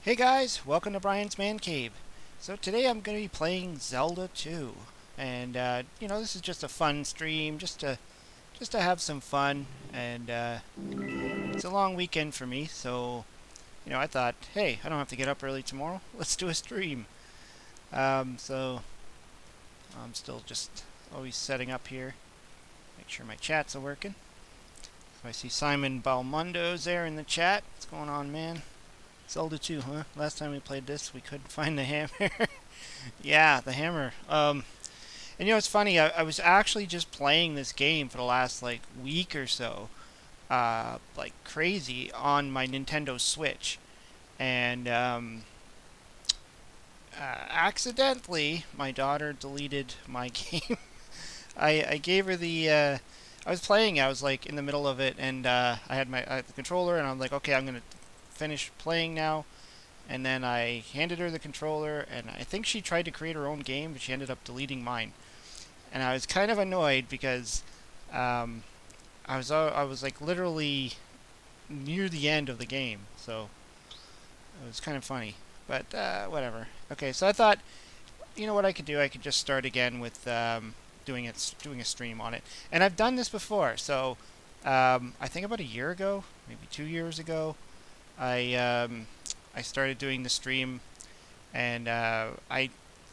Hey guys, welcome to Brian's Man Cave. So today I'm going to be playing Zelda 2, and this is just a fun stream, just to have some fun, and it's a long weekend for me, so I thought, hey, I don't have to get up early tomorrow. Let's do a stream. So I'm still just always setting up here, make sure my chats are working. So I see Simon Balmundo's there in the chat. What's going on, man? Zelda 2, huh? Last time we played this, we couldn't find the hammer. Yeah, the hammer. And it's funny. I was actually just playing this game for the last week or so, like crazy on my Nintendo Switch, and accidentally my daughter deleted my game. I gave her the. I was playing. I was like in the middle of it, and I had the controller, and I'm like, okay, I'm gonna finish playing now. And then I handed her the controller, and I think she tried to create her own game, but she ended up deleting mine. And I was kind of annoyed because I was like literally near the end of the game, so it was kind of funny. But whatever. Okay, so I thought, you know what I could do? I could just start again with doing a stream on it. And I've done this before, so I think about a year ago, maybe 2 years ago. I started doing the stream, and I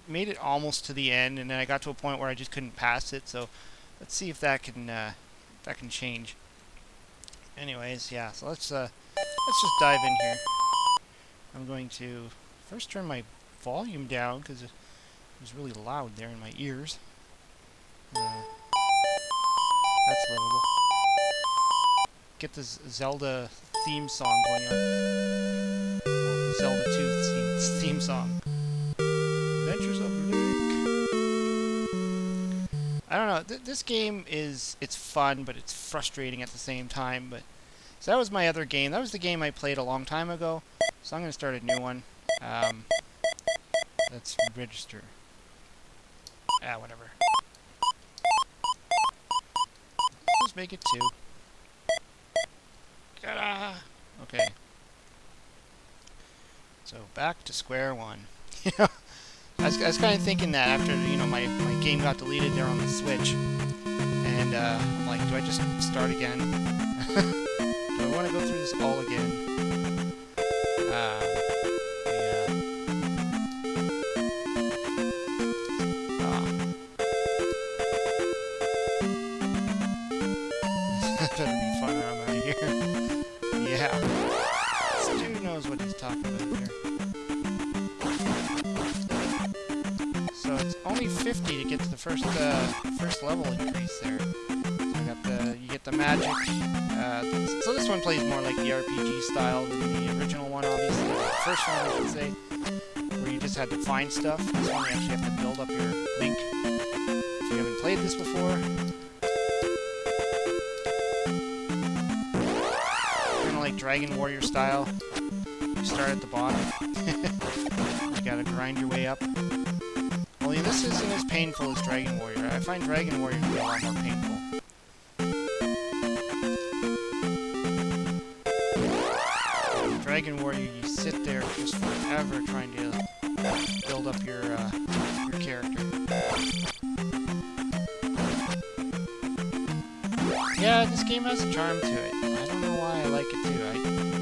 made it almost to the end, and then I got to a point where I just couldn't pass it. So let's see if that can change. Anyways, yeah. So let's just dive in here. I'm going to first turn my volume down because it was really loud there in my ears. That's livable. Get this Zelda theme song going on. Well, Zelda 2 theme song. Adventures of Link. I don't know. This game it's fun, but it's frustrating at the same time. But so that was my other game. That was the game I played a long time ago. So I'm gonna start a new one. Let's register. Whatever. Let's make it 2. Ta-da! Okay. So back to square one. I was kind of thinking that after my game got deleted there on the Switch, and I'm like, do I just start again? Do I want to go through this all again? Yeah. That better be fun or I'm out of here. Yeah. Stu knows what he's talking about here. So it's only 50 to get to the first level increase there. So I got you get the magic. So this one plays more like the RPG style than the original one, obviously. The first one, I should say, where you just had to find stuff. This one you actually have to build up your Link. If you haven't played this before, kind of like Dragon Warrior style. You start at the bottom. You gotta grind your way up. Only this isn't as painful as Dragon Warrior. I find Dragon Warrior to be a lot more painful. Dragon Warrior, you sit there just forever trying to build up your character. Yeah, this game has a charm to it. I don't know why I like it too.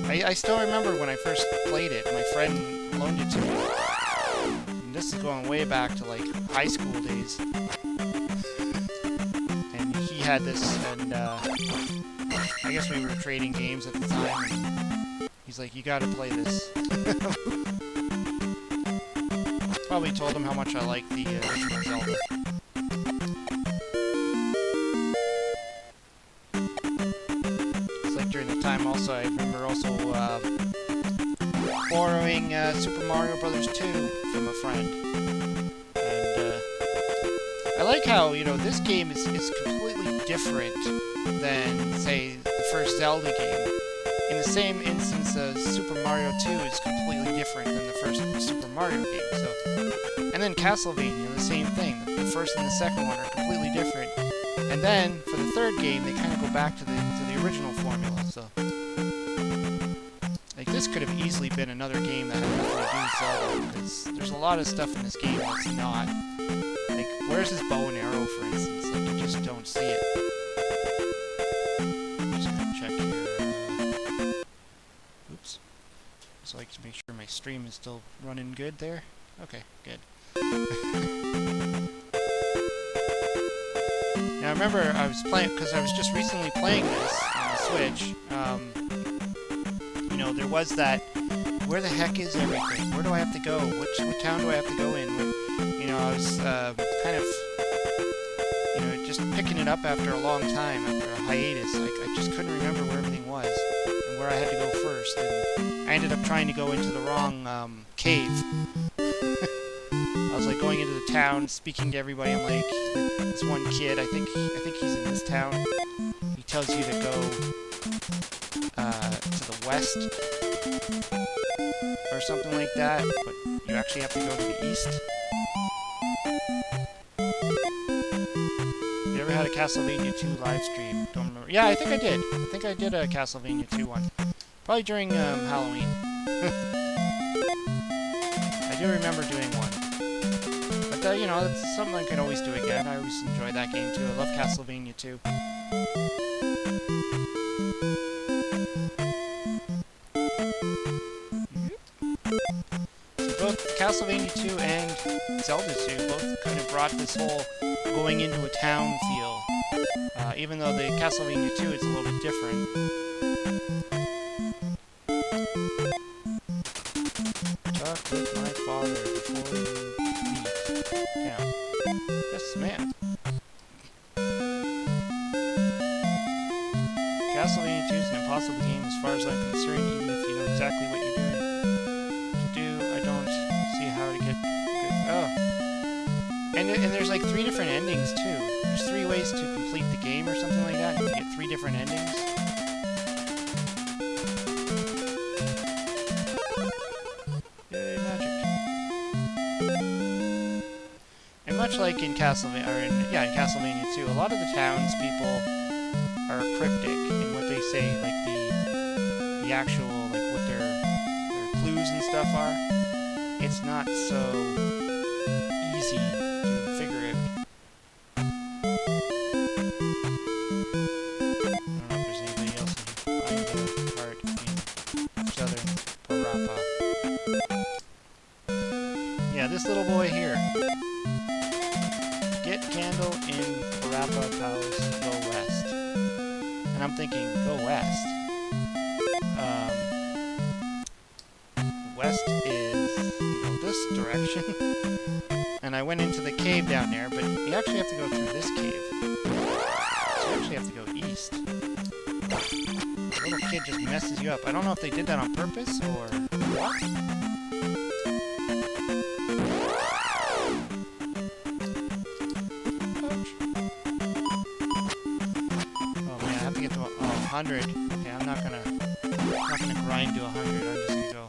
I still remember when I first played it. My friend loaned it to me. And this is going way back to like high school days. And he had this, and I guess we were trading games at the time. And he's like, "You gotta play this." Probably told him how much I like the original Zelda. It's like during the time also, I remember also borrowing Super Mario Brothers 2 from a friend. And I like how, this game is completely different than, say, the first Zelda game. In the same instance as Super Mario 2 is completely different than the first Super Mario game. So, and then Castlevania, the same thing. The first and the second one are completely different. And then for the third game, they kind of go back to the original formula. So, like this could have easily been another game that had nothing to do with Zelda, because there's a lot of stuff in this game that's not. Like, where's his bow and arrow, for instance? Like, you just don't see it. I'm just gonna check here. Oops. Just like to make sure my stream is still running good there. Okay, good. Now, remember, I was playing, because I was just recently playing this on the Switch. You know, there was that, where the heck is everything? Where do I have to go? What town do I have to go in? You know, I was kind of, you know, just picking it up after a long time, after a hiatus. I just couldn't remember where everything was and where I had to go first. And I ended up trying to go into the wrong cave. I was like going into the town, speaking to everybody. I'm like, this one kid, I think he's in this town. He tells you to go to the west or something like that, but you actually have to go to the east. Have you ever had a Castlevania 2 live stream? Don't remember. Yeah, I think I did. I think I did a Castlevania 2 one. Probably during Halloween. I do remember doing one. But, you know, that's something I can always do again. I always enjoy that game, too. I love Castlevania 2. So both Castlevania 2 and Zelda 2 both kind of brought this whole going into a town feel. Even though the Castlevania 2 is a little bit different. Talk with my father before you leave town. Yes, ma'am. Castlevania 2 is an impossible game as far as I'm concerned, even if you know exactly what you're doing. To do, I don't see how to get good. Oh. And there's like 3 different endings, too. There's 3 ways to complete the game or something like that, and you get 3 different endings. Yay, magic. And much like in Castlevania, in Castlevania 2, a lot of the townspeople are cryptic in what they say, like the actual, like what their clues and stuff are. It's not so easy to figure out. I don't know if there's anybody else who can find the part in Southern Parappa. Yeah, this little boy here. Get candle in Parappa Palace, go west. And I'm thinking, go west. West is, you know, this direction. And I went into the cave down there, but you actually have to go through this cave. So you actually have to go east. The little kid just messes you up. I don't know if they did that on purpose or what. Oh man, I have to get to 100. Okay, I'm not gonna grind to 100. I'm just gonna go.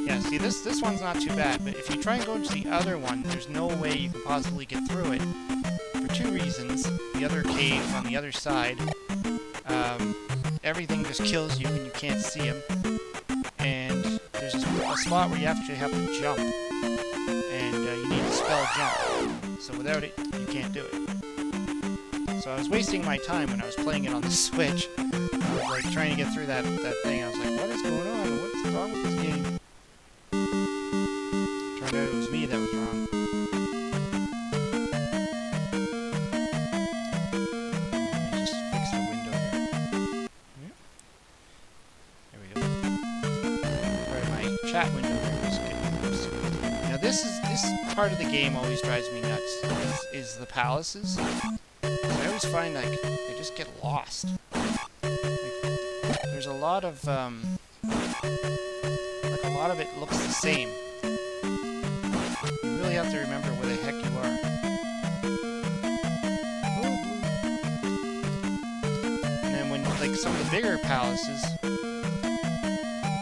Yeah, see, this one's not too bad, but if you try and go to the other one, there's no way you can possibly get through it. For 2 reasons. The other cave on the other side, everything just kills you and you can't see them. And there's a spot where you actually have to jump. And you need to spell jump. So without it, you can't do it. So I was wasting my time when I was playing it on the Switch. I was like trying to get through that thing. I was like, what is going on? What's wrong with this game? Turned out it was me that was wrong. Let me just fix the window here. There we go. Alright, my chat window here is getting close. Now this part of the game always drives me nuts. Is the palaces. I always find like they just get lost. Like, there's a lot of it looks the same. You really have to remember where the heck you are. And then when like some of the bigger palaces,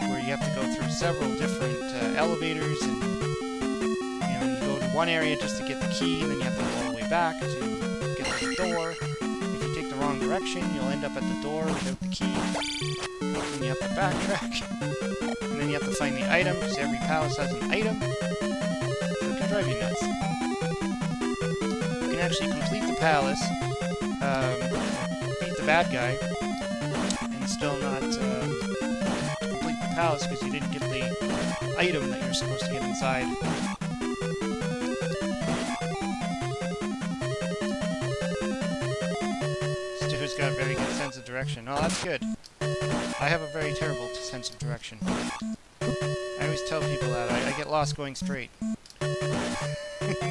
where you have to go through several different elevators, and you know you go to one area just to get the key, and then you have to go all the way back to get to the door. If you take the wrong direction, you'll end up at the door without the key. And you have to backtrack. And then you have to find the item, because every palace has an item. So it can drive you nuts. You can actually complete the palace, beat the bad guy, and still not complete the palace because you didn't get the item that you're supposed to get inside. Stu's got a very good sense of direction. Oh, that's good. I have a very terrible sense of direction. I always tell people that. I get lost going straight.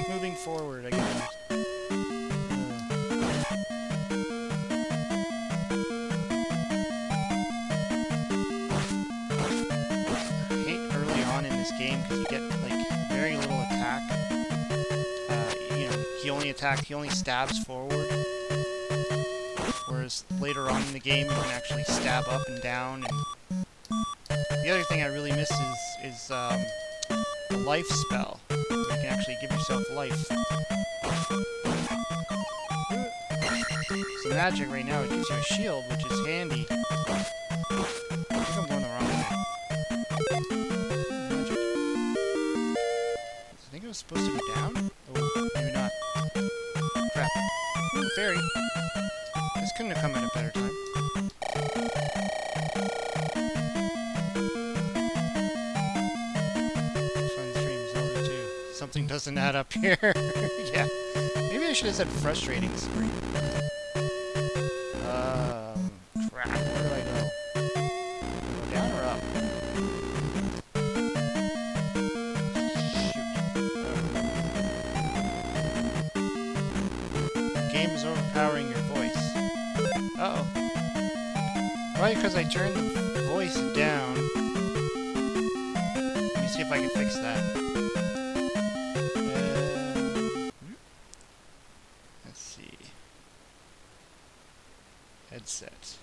Moving forward, I get lost. I hate early on in this game because you get, like, very little attack. You know, he only stabs forward. Whereas later on in the game, you can actually stab up and down. And the other thing I really miss is the life spell. You can actually give yourself life. So magic right now, it gives you a shield, which is handy. I think I'm going the wrong way. Magic. I think it was supposed to go down? Oh, maybe not. Crap. Ooh, fairy. This couldn't have come at a better time. Fun stream Zelda 2. Something doesn't add up here. Yeah. Maybe I should have said frustrating screen. Crap. Where do I go? Go down or up? Shoot. The game is overpowering your voice. Uh-oh. Probably because I turned the voice down. Let me see if I can fix that. Let's see. Headset.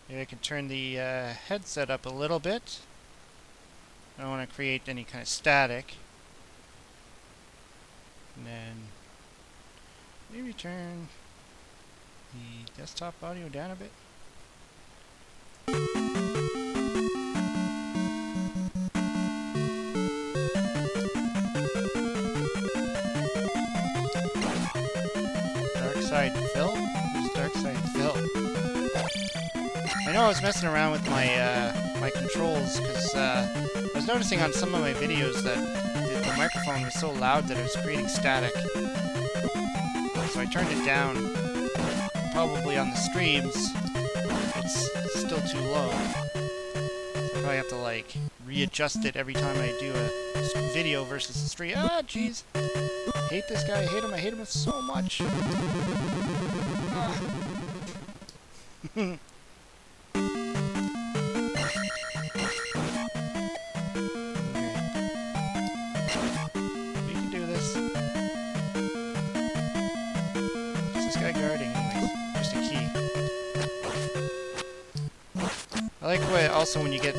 Maybe I can turn the headset up a little bit. I don't want to create any kind of static. And then maybe turn the desktop audio down a bit. Dark Side Phil? Who's Dark Side Phil? I know I was messing around with my my controls because I was noticing on some of my videos that the microphone was so loud that it was creating static. So I turned it down. Probably on the streams, it's still too low. So I probably have to, like, readjust it every time I do a video versus a stream. Ah, jeez. Hate this guy. I hate him so much. Ah. Okay. We can do this. What's this guy guarding, anyways? Just a key. I like the way also when you get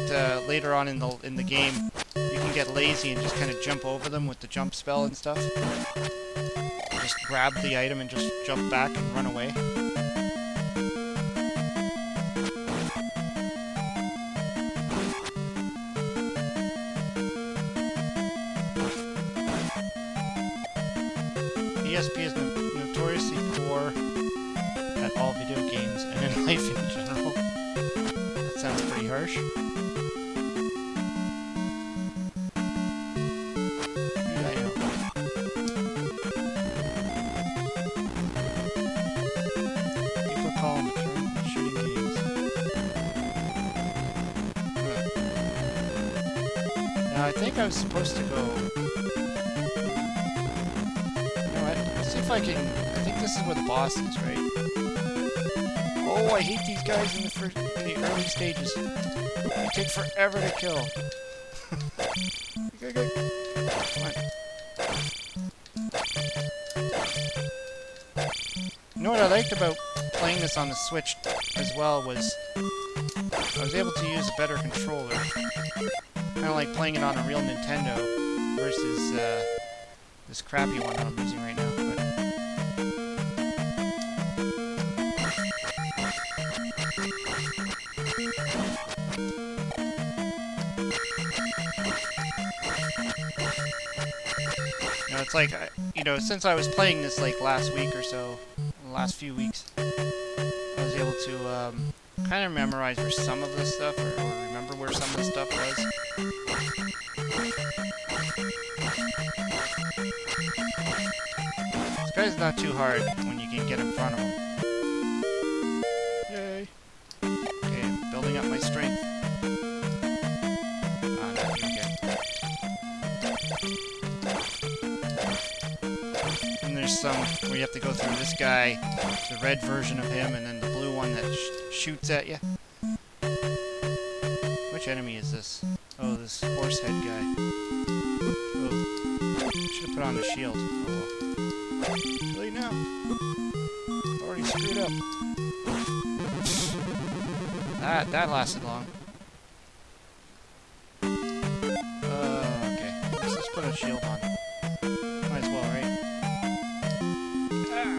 later on in the game, you can get lazy and just kind of jump over them with the jump spell and stuff. Just grab the item and just jump back and run away. ESP is notoriously poor at all video games and in life in general. That sounds pretty harsh. I know. People call them eternal shooting games. Now I think I was supposed to go. If I can, I think this is where the boss is, right? Oh, I hate these guys in the early stages. They take forever to kill. Go. Come on. You know what I liked about playing this on the Switch as well was I was able to use a better controller. Kind of like playing it on a real Nintendo versus this crappy one that I'm using right now. You know, it's like, you know, since I was playing this like last week or so, the last few weeks, I was able to kind of memorize where some of this stuff, or remember where some of the stuff was. This guy's not too hard when you can get in front of him. Yay! Okay, building up my strength. Ah, no, here we go. And there's some where you have to go through this guy, the red version of him, and then the blue one that shoots at you. Which enemy is this? Oh, this horse head guy. Oh, should have put on the shield. Oh. Really now? Already screwed up. That lasted long. Okay. Let's just put a shield on. Might as well, right? Ah.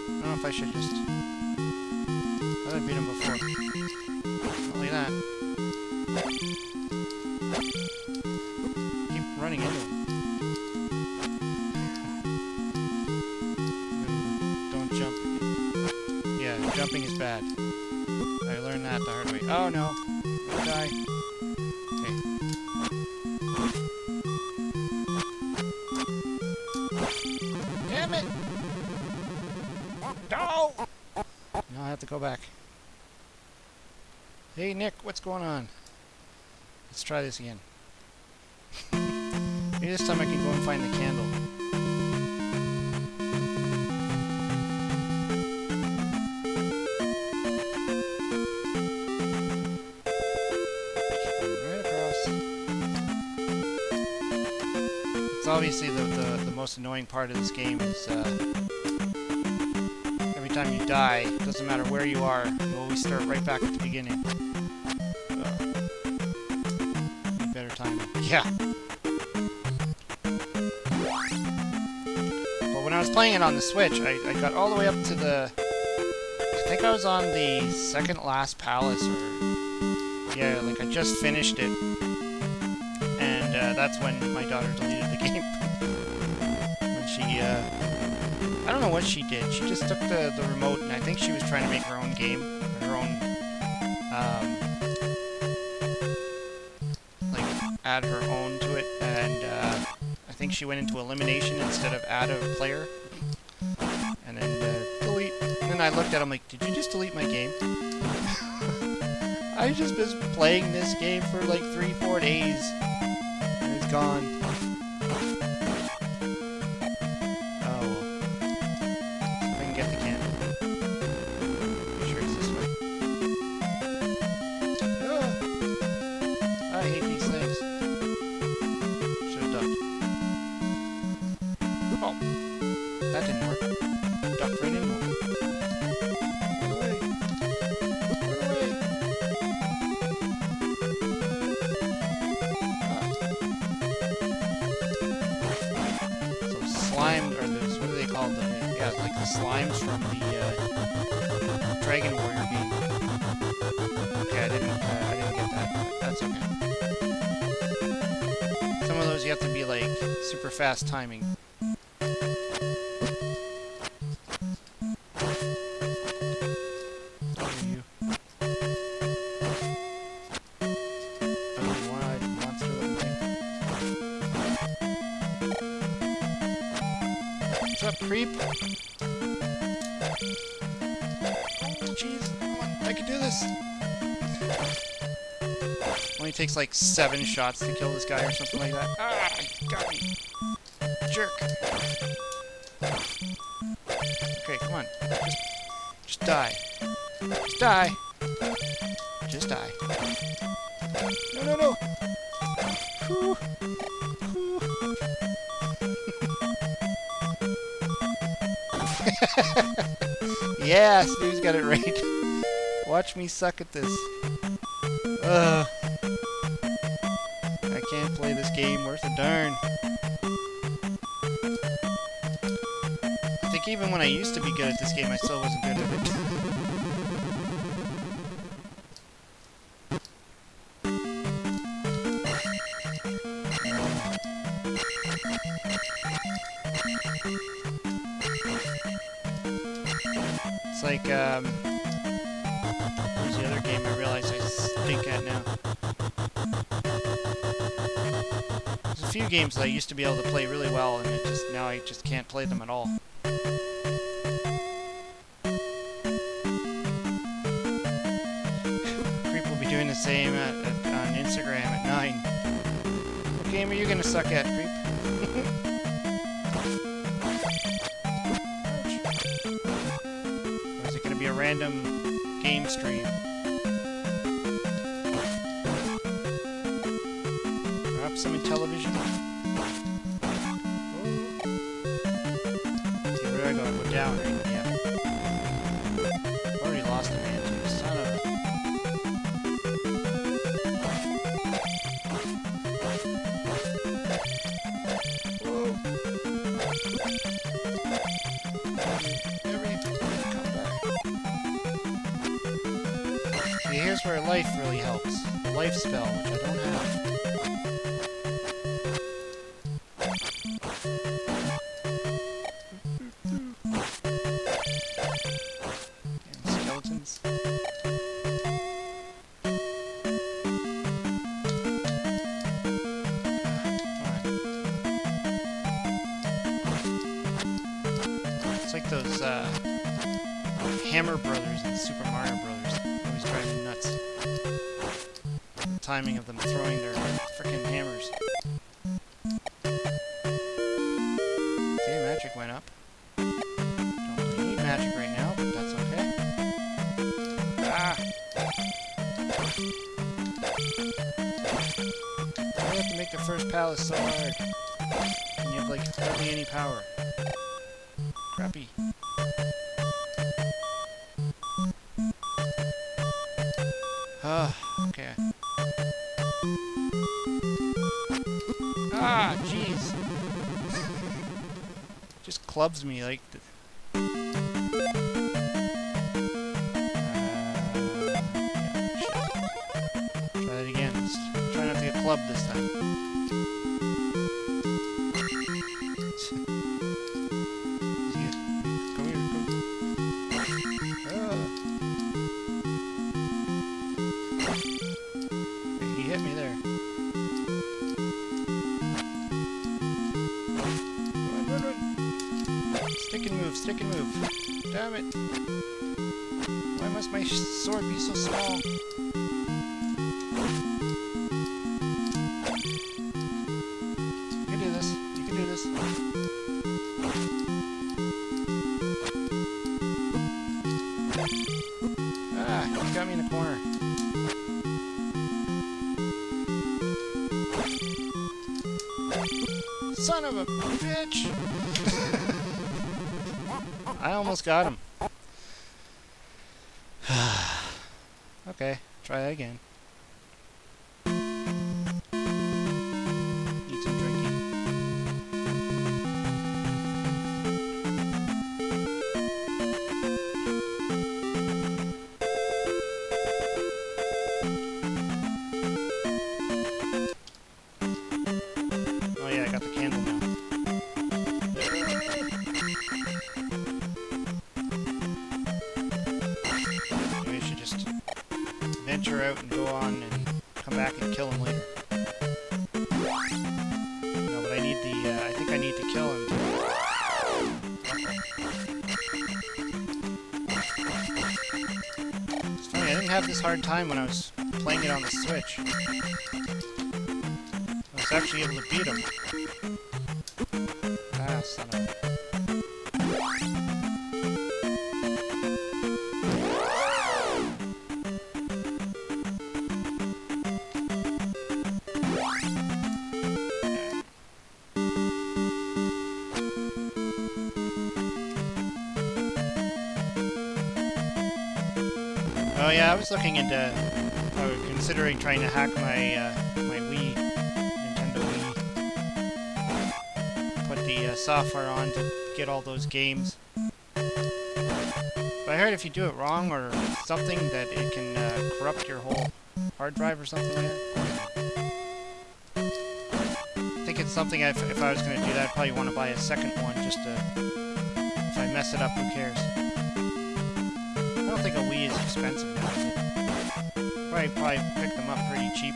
I don't know if I should just... I thought I beat him before. Look at that. Keep running into him. Don't jump. Yeah, jumping is bad. I learned that the hard way. Oh no! I'll die. Okay. Damn it! No! Now I have to go back. Hey Nick, what's going on? Let's try this again. Maybe this time I can go and find the candle. Right across. It's obviously the most annoying part of this game is every time you die, it doesn't matter where you are, you always start right back at the beginning. Better timing. Yeah. But when I was playing it on the Switch, I got all the way up to the... I think I was on the second last palace, or... Yeah, like I just finished it. And that's when my daughter deleted the game. When she, I don't know what she did. She just took the remote, and I think she was trying to make her own game. Her own, add her own to it, and I think she went into elimination instead of add a player, and then delete. And then I looked at him like, did you just delete my game? I just been playing this game for like 3-4 days, and it's gone. Oh well. If I can get the candle. I'm sure it's this way. Ah, I hate these things. Oh, that didn't work. Ducked right into him. Run away. Run away. So slime, or those, what are they called? Yeah, like the slimes from the Dragon Warrior game. Okay, I didn't get that. That's okay. Some of those you have to be like super fast timing. What's up, creep? Oh, jeez. Come on, I can do this. Only takes like 7 shots to kill this guy or something like that. Ah, you got me. Jerk. Okay, come on. Just die. Just die. Just die. No, no, no. Whew. Whew. Yeah, Stu's got it right. Watch me suck at this. Ugh. I can't play this game worth a darn. I think Like, even when I used to be good at this game, I still wasn't good at it. It's like, where's the other game I realize I stink at now? There's a few games that I used to be able to play really well, and now I just can't play them at all. Creep will be doing the same on Instagram at 9. What game are you gonna suck at, Creep? Or is it gonna be a random game stream? Perhaps some television? Okay, where do I go? I go down, right? Yeah. I've already lost the man, too. Son of a... Whoa. Come back. See, here's where life really helps. The life spell, which I don't have. It's like those Hammer Brothers and Super Mario Brothers. Always drive me nuts. The timing of them throwing their frickin' hammers. Okay, magic went up. Don't really need magic right now, but that's okay. Ah! Why do you have to make the first palace so hard? And you have, like, hardly any power. Crappy. Okay. Ah, jeez. Just clubs me like... yeah, shit. Try that again. Let's try not to get clubbed this time. Stick and move. Damn it. Why must my sword be so small? You can do this. You can do this. Ah, you got me in the corner. Son of a bitch! I almost got him. Okay, try that again. Need some drinking. Oh yeah, I got the candle now. Venture out and go on and come back and kill him later. No, but I need the, I think I need to kill him too. It's funny, I didn't have this hard time when I was playing it on the Switch. I was actually able to beat him. Ah, son of a... Oh yeah, I was looking into, considering trying to hack my my Wii, Nintendo Wii. Put the software on to get all those games. But I heard if you do it wrong or something that it can corrupt your whole hard drive or something like that. I think it's something if I was going to do that, I'd probably want to buy a second one just to... If I mess it up, who cares? I don't think a Wii is expensive now, is it? Probably pick them up pretty cheap.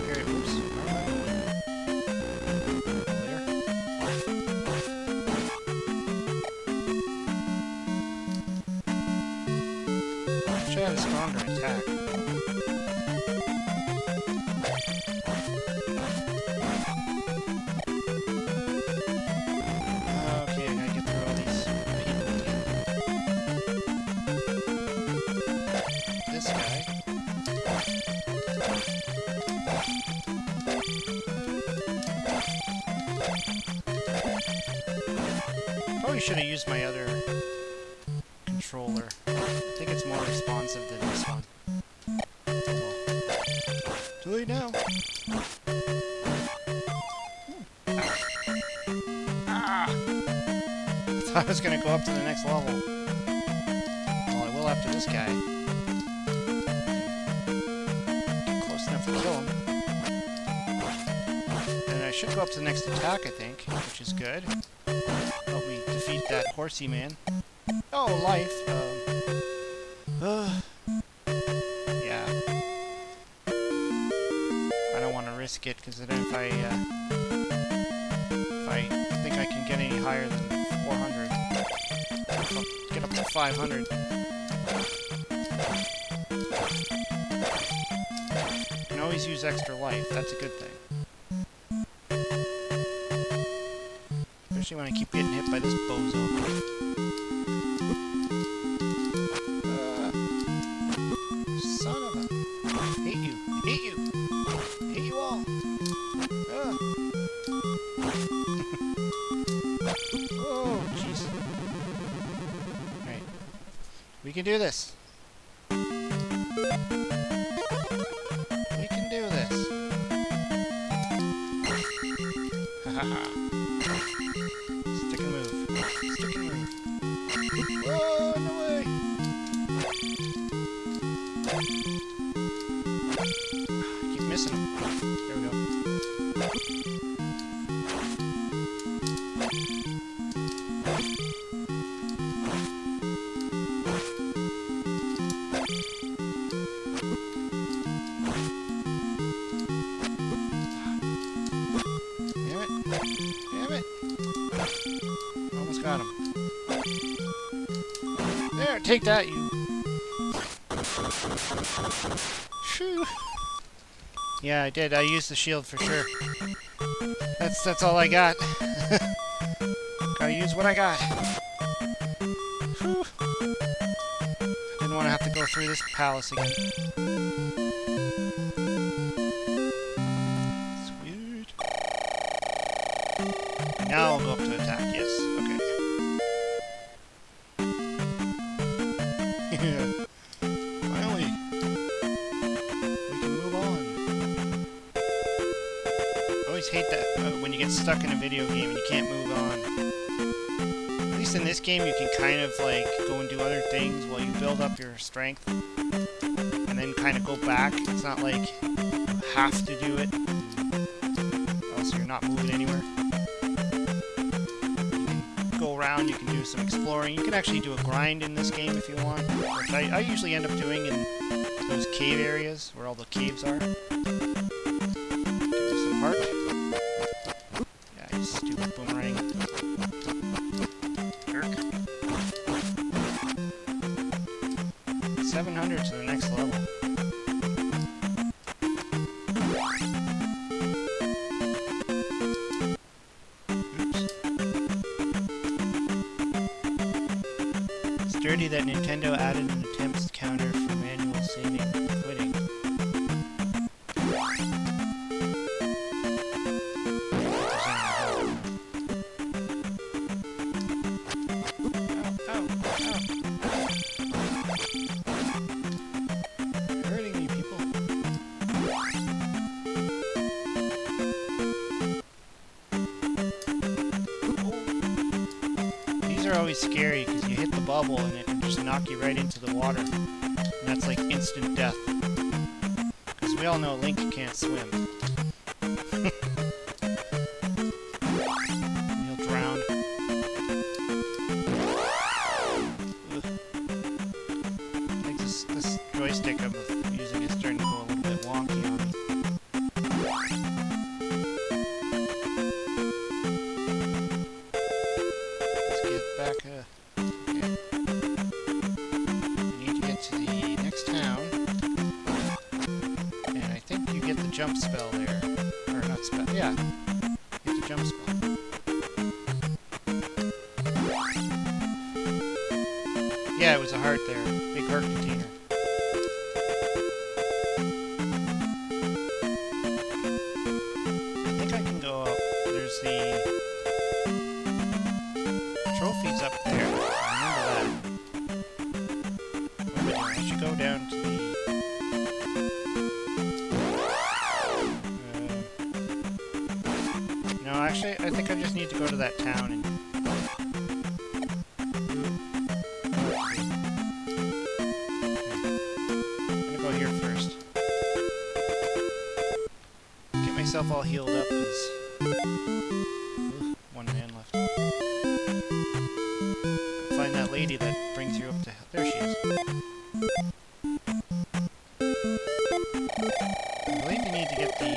Here, oops. I should have a stronger attack. Okay, I gotta get through all these people again. This guy. Probably should have used my other controller. I think it's more responsive than this one. Oh well. Too late now. Ah! I thought I was gonna go up to the next level. Well, I will after this guy. Get close enough to kill him. And I should go up to the next attack, I think, which is good. Help me defeat that horsey man. Oh, life. Yeah. I don't want to risk it, because then if I think I can get any higher than 400, I'll get up to 500. You can always use extra life. That's a good thing. Especially when I keep getting hit by this bozo. Son of a... Hate you. Hate you. Hate you all. Oh, jeez. Alright. We can do this. We can do this. Hahaha. Stick and move. Stick and move. Whoa, no way! I keep missing him. There we go. Damn it. Damn it. Almost got him. There, take that, you. Phew. Yeah, I did. I used the shield for sure. That's all I got. Gotta use what I got. Whew. Didn't want to have to go through this palace again. Sweet. Now I'll go up to attack. Yes. Okay. Yeah. Finally. We can move on. I always hate that when you get stuck in a video game and you can't move on. At least in this game you can kind of like go and do other things while you build up your strength. And then kind of go back. It's not like you have to do it. Else you're not moving anywhere. Go around, you can do some exploring. You can actually do a grind in this game if you want, which I usually end up doing in those cave areas where all the caves are. Give me some heart. Yeah, you stupid boomerang. Jerk. 700 to the next level. Dirty that Nintendo added an attempts counter for manual saving and quitting. Ow, ow, ow. You're hurting me, people. are always scary because you hit the bubble and it can just knock you right into the water. And that's like instant death. Because we all know Link can't swim. He'll drown. Ugh. I think this joystick I'm using is starting to go a little bit wonky on me. Let's get back. Okay. We need to get to the next town. And I think you get the jump spell there. Or not spell. Yeah. You get the jump spell. Yeah, it was a heart there. Big heart container. I think I can go up. There's the trophies up there. I remember that. What am I doing? I should go down to the... no, actually, I think I just need to go to that town and... myself all healed up because one man left. Find that lady that brings you up to hell. There she is. I believe you need to get the...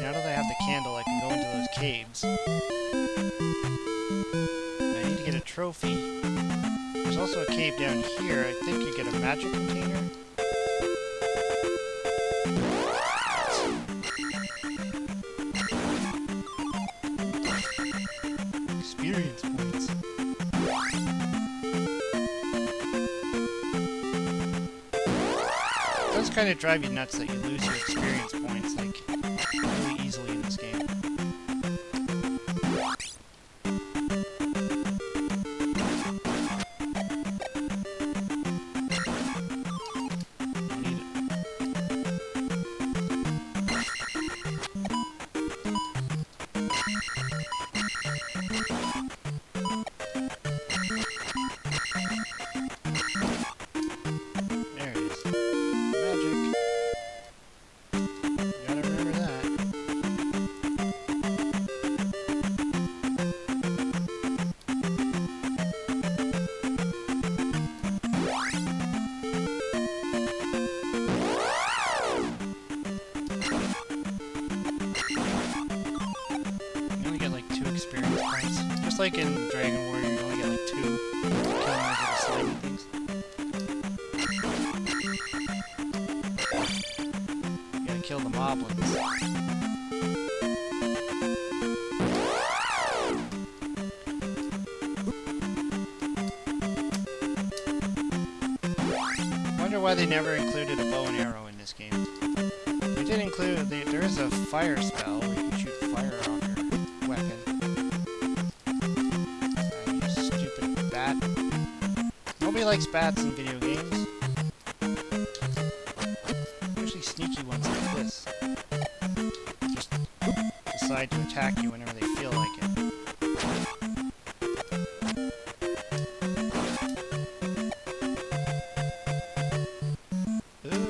now that I have the candle, I can go into those caves. I need to get a trophy. There's also a cave down here. I think you get a magic container. Experience points. It does kind of drive you nuts that you lose your experience points, like, really easily in this game. Like in Dragon Warrior, you only get like 2 killing those little slimy things. You gotta kill the moblins. I wonder why they never included a bow and arrow in this game. They did include, there is a fire spell where you can shoot fire off your weapon. Nobody likes bats in video games. Especially sneaky ones like this. Just decide to attack you whenever they feel like it. Get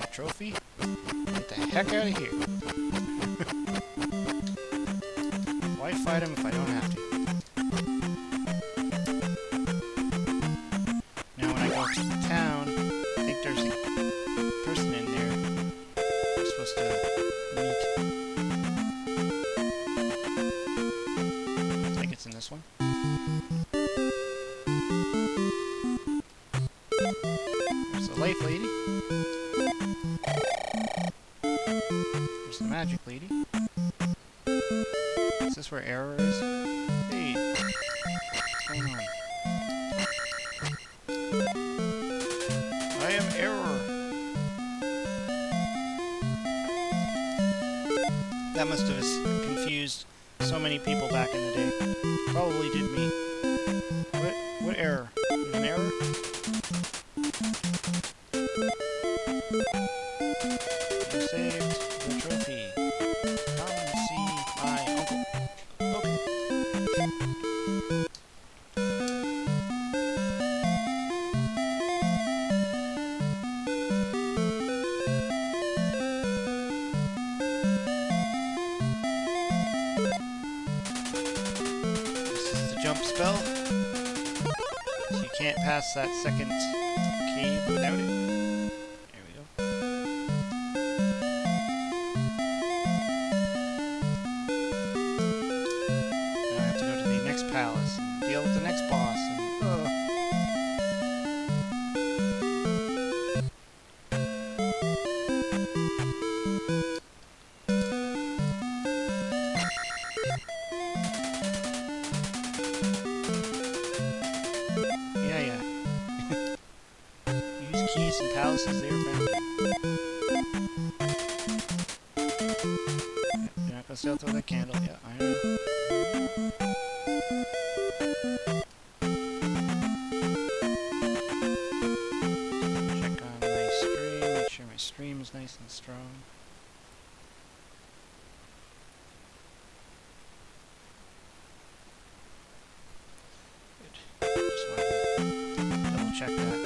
my trophy. Get the heck out of here. Why fight him if I don't have to? One. There's the life lady. There's the magic lady. Is this where error is? Hey, what's going on? I am error. That must have confused so many people back in the day. Probably did me. What error? There's an error? You saved the trophy. Come see my uncle. jump spell. So you can't pass that second cave without it. There we go. Now I have to go to the next palace and deal with the next boss. And, keys and palaces they are found. You're not gonna sail through that candle. Yeah, I know. Check on my stream. Make sure my stream is nice and strong. Good. Just wanted to double check that.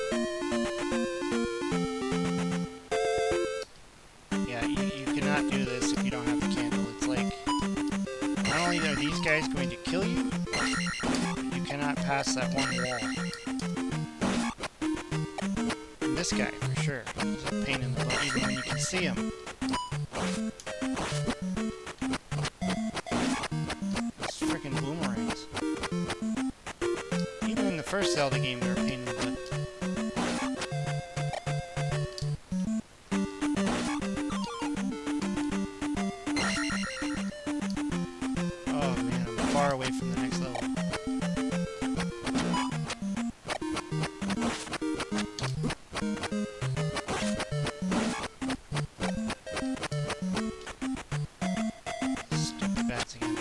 Do this if you don't have the candle. It's like, not only are these guys going to kill you, you cannot pass that one wall. And this guy, for sure, is a pain in the butt, even when you can see him. Those frickin' boomerangs. Even in the first Zelda game, they were a pain in the butt. Far away from the next level. Stupid bats again.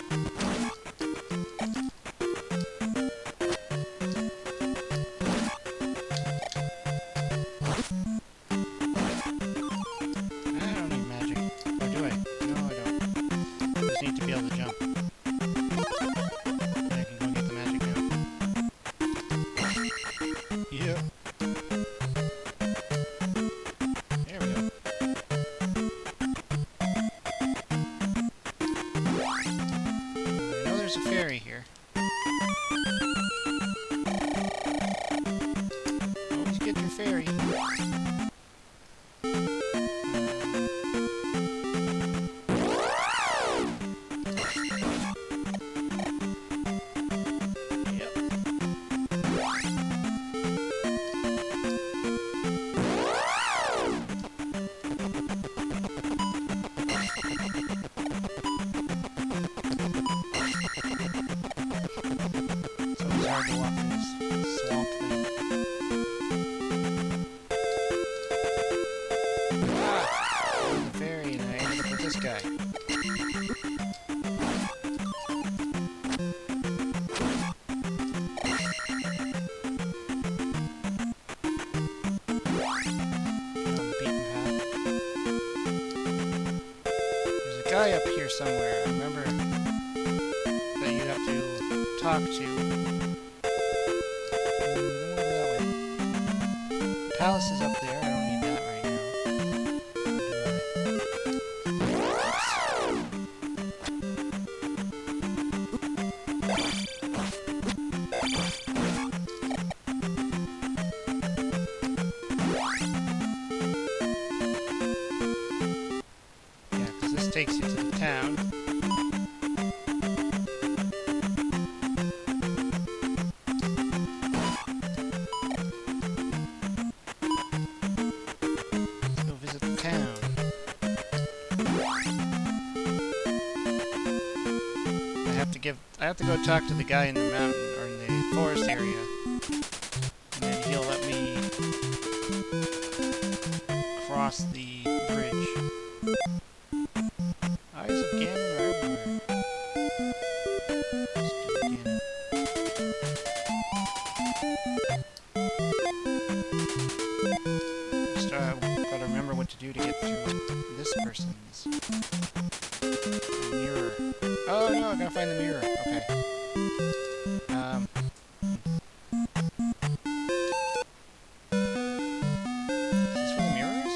I don't need magic. Or do I? No, I don't. I just need to be able to jump. Yeah. There we go. I know there's a fairy here. Always get your fairy. Hard to walk through this swamp thing. Ah! The fairy, and I ended up with this guy. On the beaten path. There's a guy up here somewhere. I remember that you have to talk to. Palace is up there. I don't need that right now. Yeah, because this takes you to the town. I have to go talk to the guy in the mountain, or in the forest area, and then he'll let me cross the bridge. Eyes of Ganon are everywhere. Stupid Ganon. Just gotta remember what to do to get through this person's mirror. Oh no, I gotta find the mirror. Okay. Is this where the mirror is?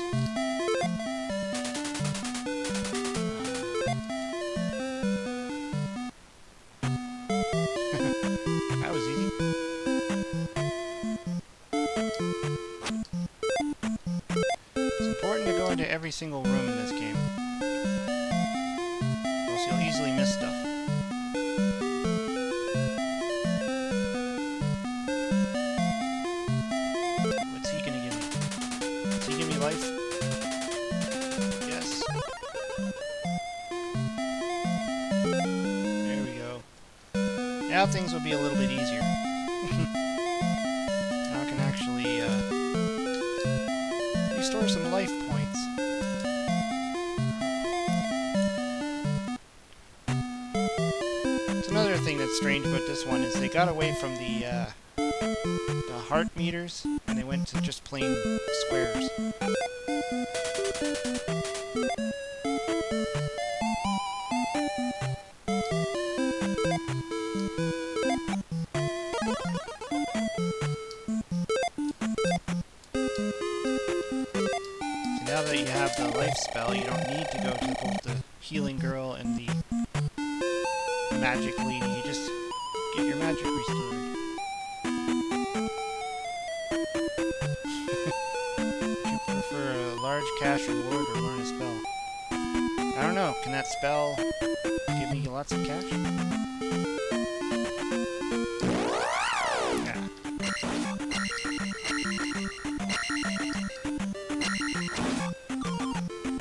That was easy. It's important to go into every single room in this game, or else you'll easily miss stuff. What's he gonna give me? Does he give me life? Yes. There we go. Now things will be a little bit easier. Now I can actually restore some life points. So another thing that's strange about this one is they got away from the heart meters and they went to just plain squares. Now that you have the life spell, you don't need to go to both the healing girl and the magic lady. You just get your magic restored. Would you prefer a large cash reward or learn a spell? I don't know. Can that spell give me lots of cash? Yeah.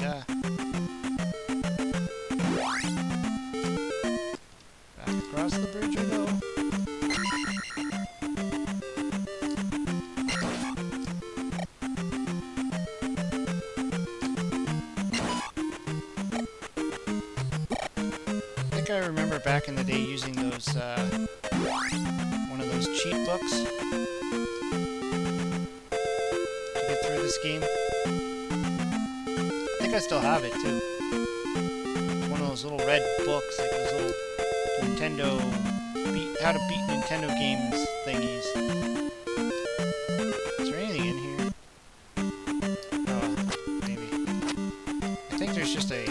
Yeah. Back across the bridge I go. I think I remember back in the day using those, one of those cheat books to get through this game. I think I still have it too. It's one of those little red books, like those little Nintendo how to beat Nintendo games thingies. Is there anything in here? Oh, maybe. I think there's just a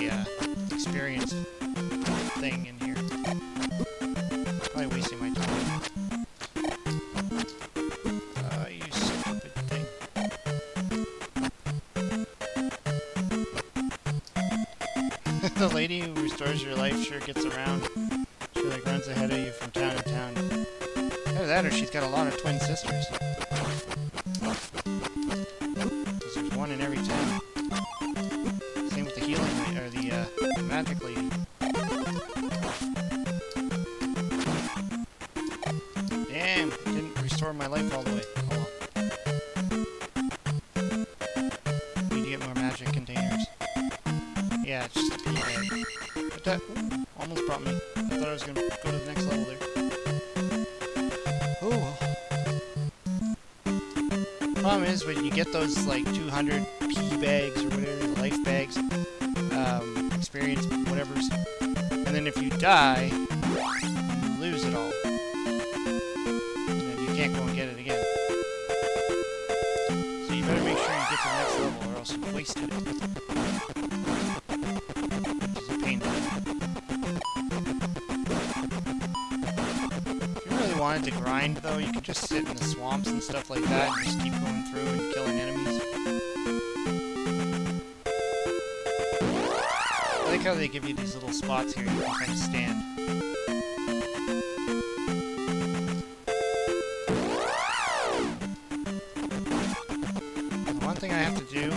experience thing in here. Probably wasting my time. You stupid thing. The lady who restores your life sure gets around. She like runs ahead of you from town to town. Either that or she's got a lot of twin sisters. Because there's one in every town. Same with the healing lady, or the magic lady. Damn, it didn't restore my life all the way. Oh well. Need to get more magic containers. Yeah, it's just a pea bag. But that almost brought me. I thought I was going to go to the next level there. Oh well. Problem is, when you get those like 200 pea bags or whatever, life bags, experience, whatever's, and then if you die, you lose it all. And then you can't go and get it again. So you better make sure you get to the next level or else you've wasted it. Which is a pain. If you really wanted to grind though, you could just sit in the swamps and stuff like that and just keep going through and killing enemies. I like how they give you these little spots here you can kind of stand. The one thing I have to do,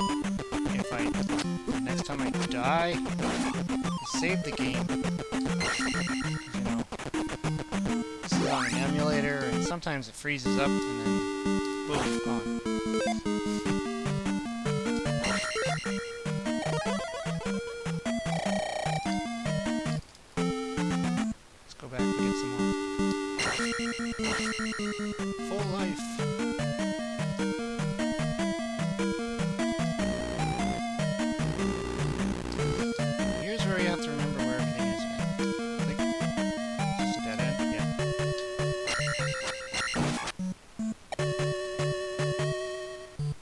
the next time I die, is save the game. You know, this is on an emulator, and sometimes it freezes up, and then, boom, gone. Back and get some more. Full life. Here's where you have to remember where everything is. I think it's just a dead end. Yeah.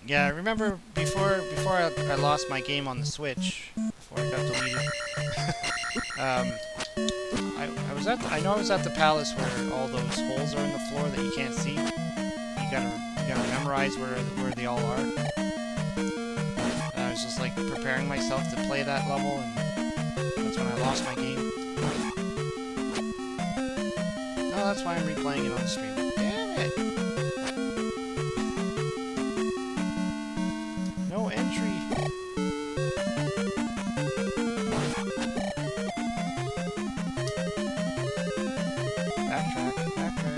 Yeah, I remember before I lost my game on the Switch, before I got deleted. I I know I was at the palace where all those holes are in the floor that you can't see. You gotta memorize where they all are. And I was just like preparing myself to play that level, and that's when I lost my game. Oh, that's why I'm replaying it on the stream. Damn it! No entry. Backtrack, backtrack.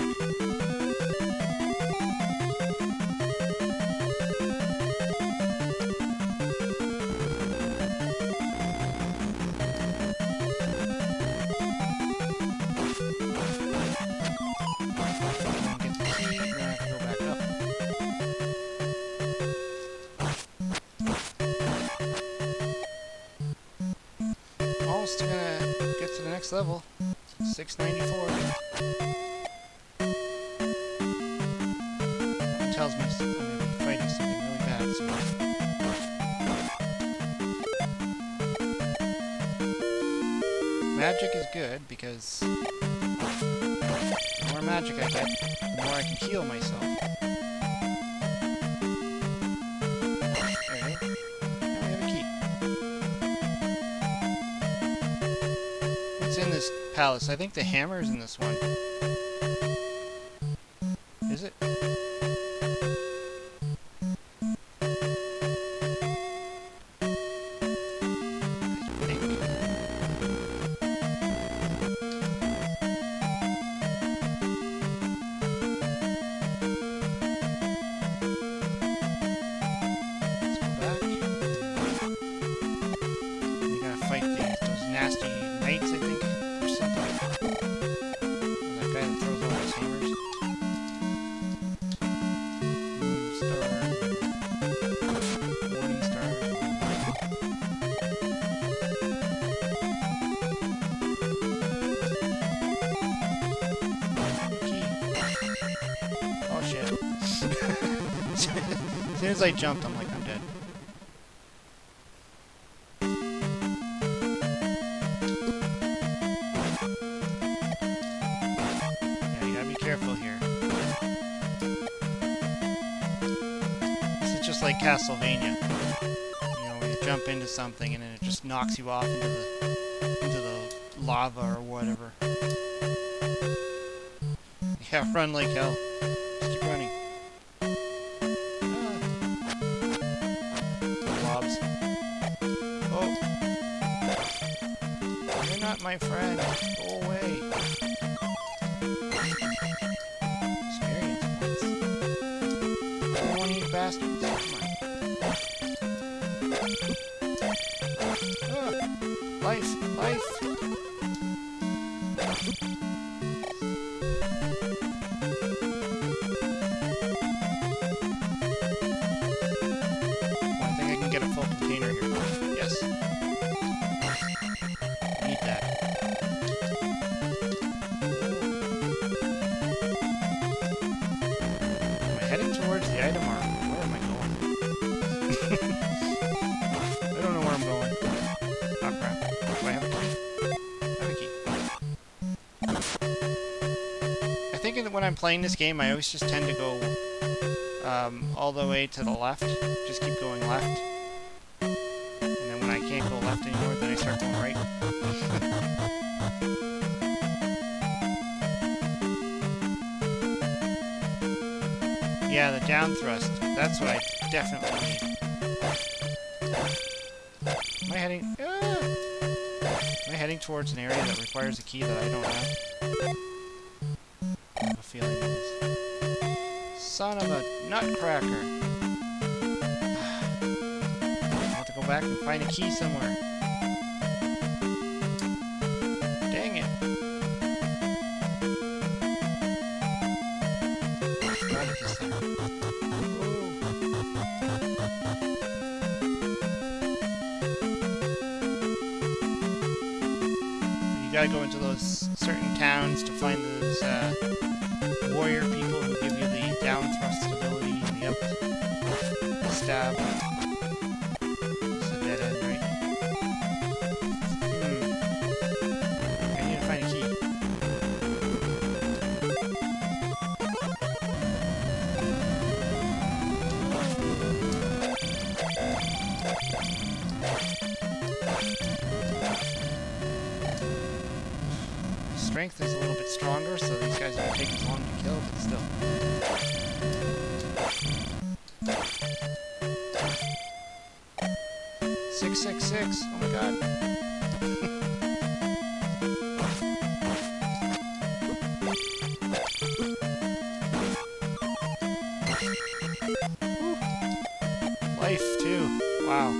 Get the key, and then I have to go back up. Almost gonna get to the next level. 694. It tells me I'm gonna be fighting something really bad soon. Magic is good because the more magic I get, the more I can heal myself. There we go. Now we have a key. What's in this palace? I think the hammer is in this one. Is it? As soon as I jumped, I'm like, I'm dead. Yeah, you gotta be careful here. This is just like Castlevania. You know, where you jump into something and then it just knocks you off into the lava or whatever. Yeah, run like hell. Just keep running. Oh. You're not my friend. Go away. Experience points. I want you bastards. Come on. Life. Life. Get a full container here. Yes. Need that. Am I heading towards the item or where am I going? I don't know where I'm going. Oh crap. Do I have a key? I have a key. I think when I'm playing this game, I always just tend to go all the way to the left. Just keep going left. I can't go left anymore, then I start going right. Yeah, the down thrust. That's what I definitely need. Am I heading... Am I heading towards an area that requires a key that I don't have? I have a feeling it is. Son of a nutcracker. Go back and find a key somewhere. Dang it. Got it this time. You gotta go into those certain towns to find those warrior people who give you the down thrust ability and the up stab. strength is a little bit stronger, so these guys don't take as long to kill, but still. 666. Oh my god. Life too. Wow.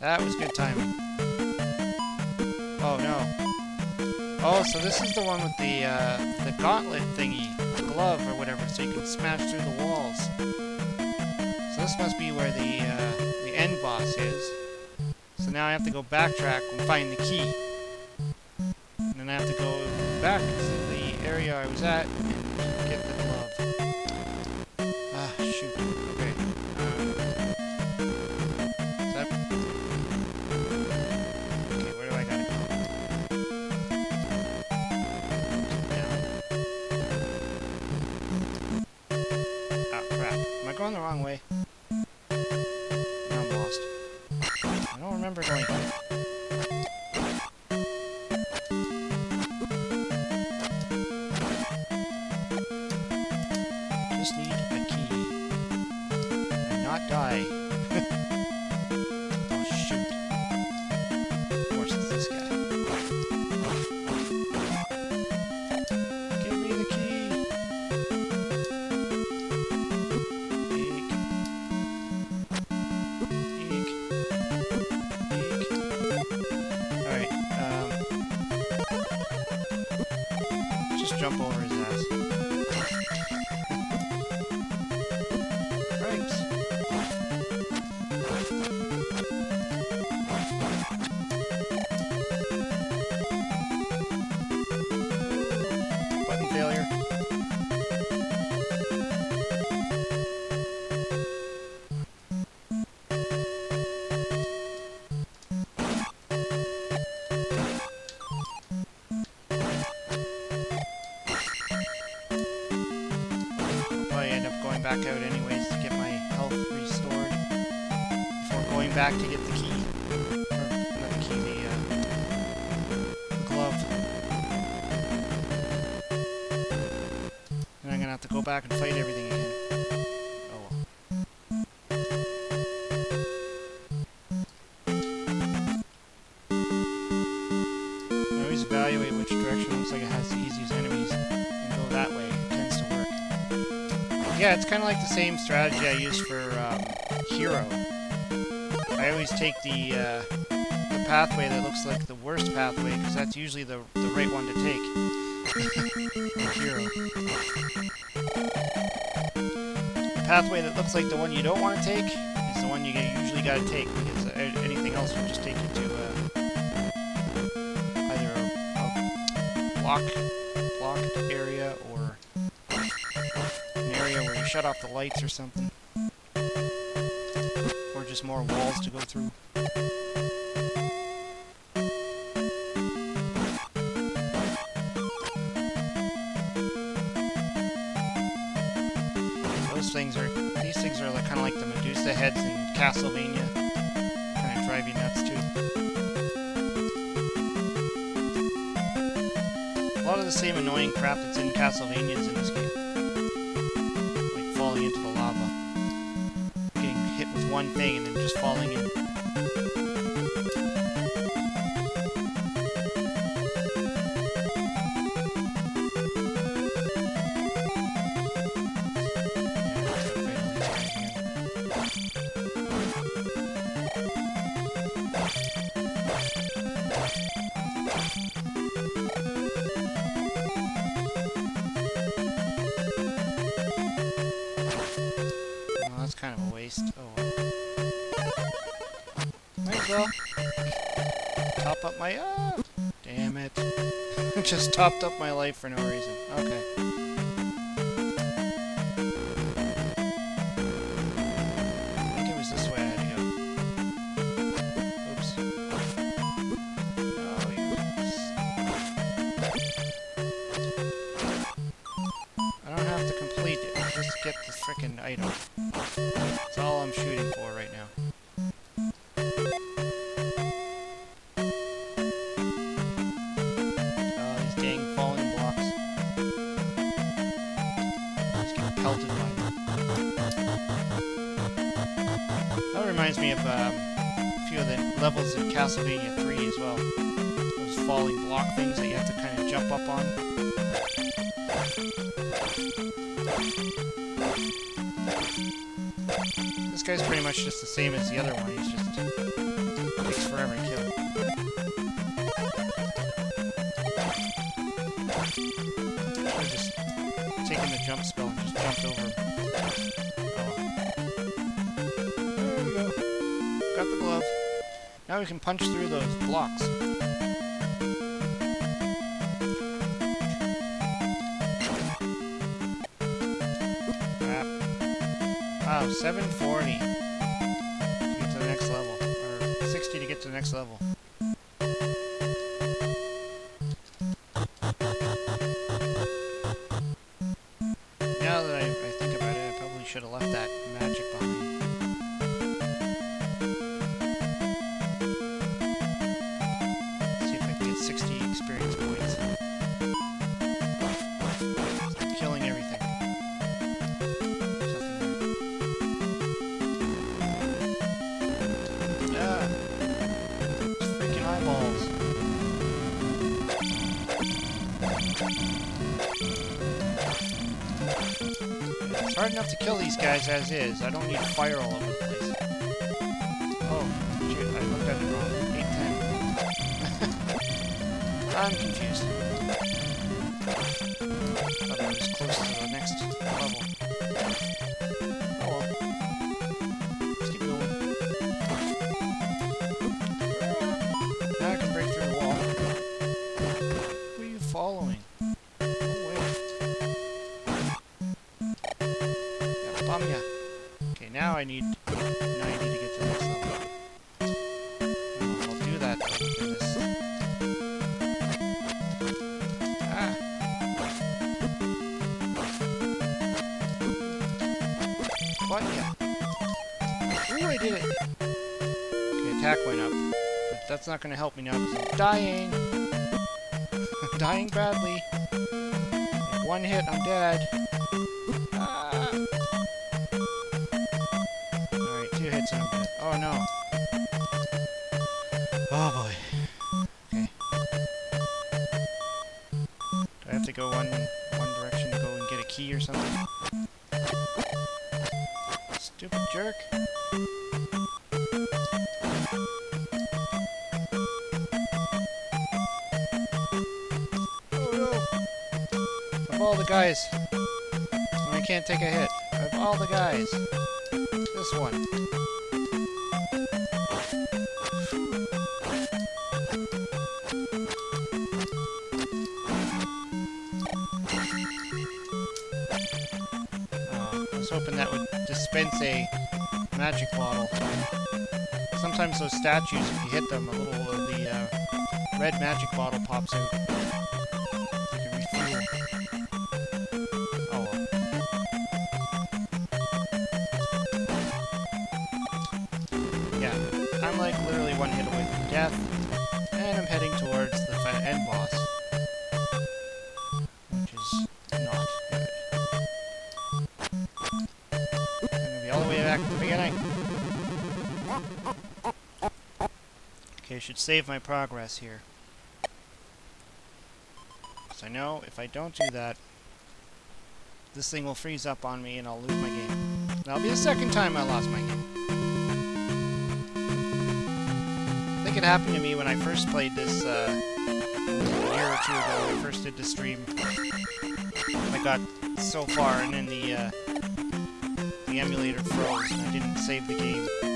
That was good timing. Oh no. Oh, so this is the one with the gauntlet thingy, the glove or whatever, so you can smash through the walls. So this must be where the end boss is. So now I have to go backtrack and find the key. And then I have to go back to the area I was at and get the glove. Ah, shoot. Okay. Is that... Okay, where do I gotta go? Down. Ah, crap. Am I going the wrong way? Now I'm lost. I don't remember going here. Just need a key. And not die. Oh, shoot. Of course it's this guy. Give me the key. Eek. Eek. Eek. Alright, just jump over his ass. Thanks. Button failure. I'll probably end up going back out anyways to get my health restored before going back to get the key. Or not the key, the glove. And I'm gonna have to go back and fight everything again. Oh well. I always evaluate which direction looks like it has the easiest enemies and go that way. It tends to work. Yeah, it's kind of like the same strategy I use for Hero. I always take the pathway that looks like the worst pathway, because that's usually the right one to take. Hero. The pathway that looks like the one you don't want to take is the one you usually got to take, because anything else will just take you to either a blocked area or an area where you shut off the lights or something. Or just more walls to go through. These things are kind of like the Medusa heads in Castlevania. Kind of drive you nuts too. A lot of the same annoying crap that's in Castlevania is in this game. Like falling into the lava. Getting hit with one thing and then just falling in. Kind of a waste. Oh well. Might as well top up my... damn it. Just topped up my life for no reason. Okay. I think it was this way I had to go. Oops. No, I don't have to complete it. Just get the frickin' item. That's all I'm shooting for right now. Oh, these dang reminds me of a few of the levels in Castlevania 3 as well. Those falling block things that you have to kind of jump up on. This guy's pretty much just the same as the other one. He's just takes forever to kill. Should've just taken the jump spell and just jumped over him. Oh. There we go. Got the glove. Now we can punch through those blocks. Crap. Wow, 740 to get to the next level. Or 60 to get to the next level. Now that I think about it, I probably should have left that magic behind. See if I can get 60 experience points. Start killing everything. There's nothing there. Ah! Those freaking eyeballs. It's hard enough to kill these guys as is. I don't need fire all over the place. Oh, shit, I looked at it wrong. 810. I'm confused. Thought I was close to the next level. Oh well. Let's keep going. Now I can break through the wall. Who are you following? Okay, now I need 90 to get to the next level. I'll do that though, goodness. Ah! What? Yeah. Ooh, I did it! Okay, attack went up. But that's not gonna help me now because I'm dying! I'm dying badly. One hit, I'm dead. Oh no. Oh boy. Okay. Do I have to go one direction to go and get a key or something? Stupid jerk. Oh no. Of all the guys. I can't take a hit. Of all the guys. This one. Hoping that would dispense a magic bottle. Sometimes those statues, if you hit them, a little of the red magic bottle pops out. You can refuel. Oh well. Yeah, I'm like literally one hit away from death, and I'm heading towards the end boss. Which is not good. All the way back to the beginning. Okay, I should save my progress here. Because I know if I don't do that, this thing will freeze up on me and I'll lose my game. That'll be the second time I lost my game. I think it happened to me when I first played this a year or two ago when I first did the stream. I got so far and then the emulator froze and I didn't save the game. I'm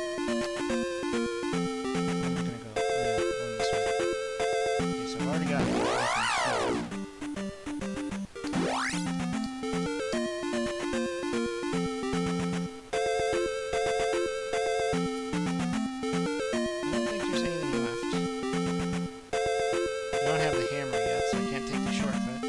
gonna go this way. Okay, so I've already got it. I don't think there's anything left. I don't have the hammer yet, so I can't take the shortcut.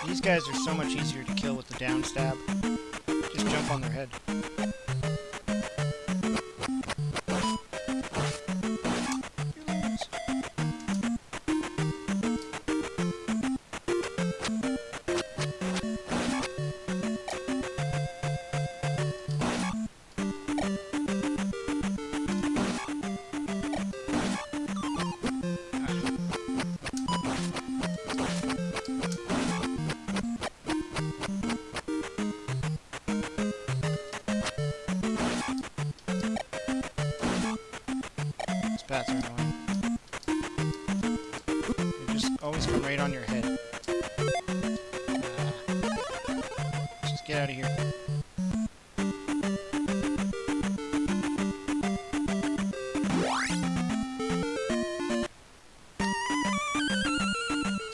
These guys are so much easier to kill with the down stab. Just jump on their head. Bats are annoying. They just always come right on your head. Just get out of here.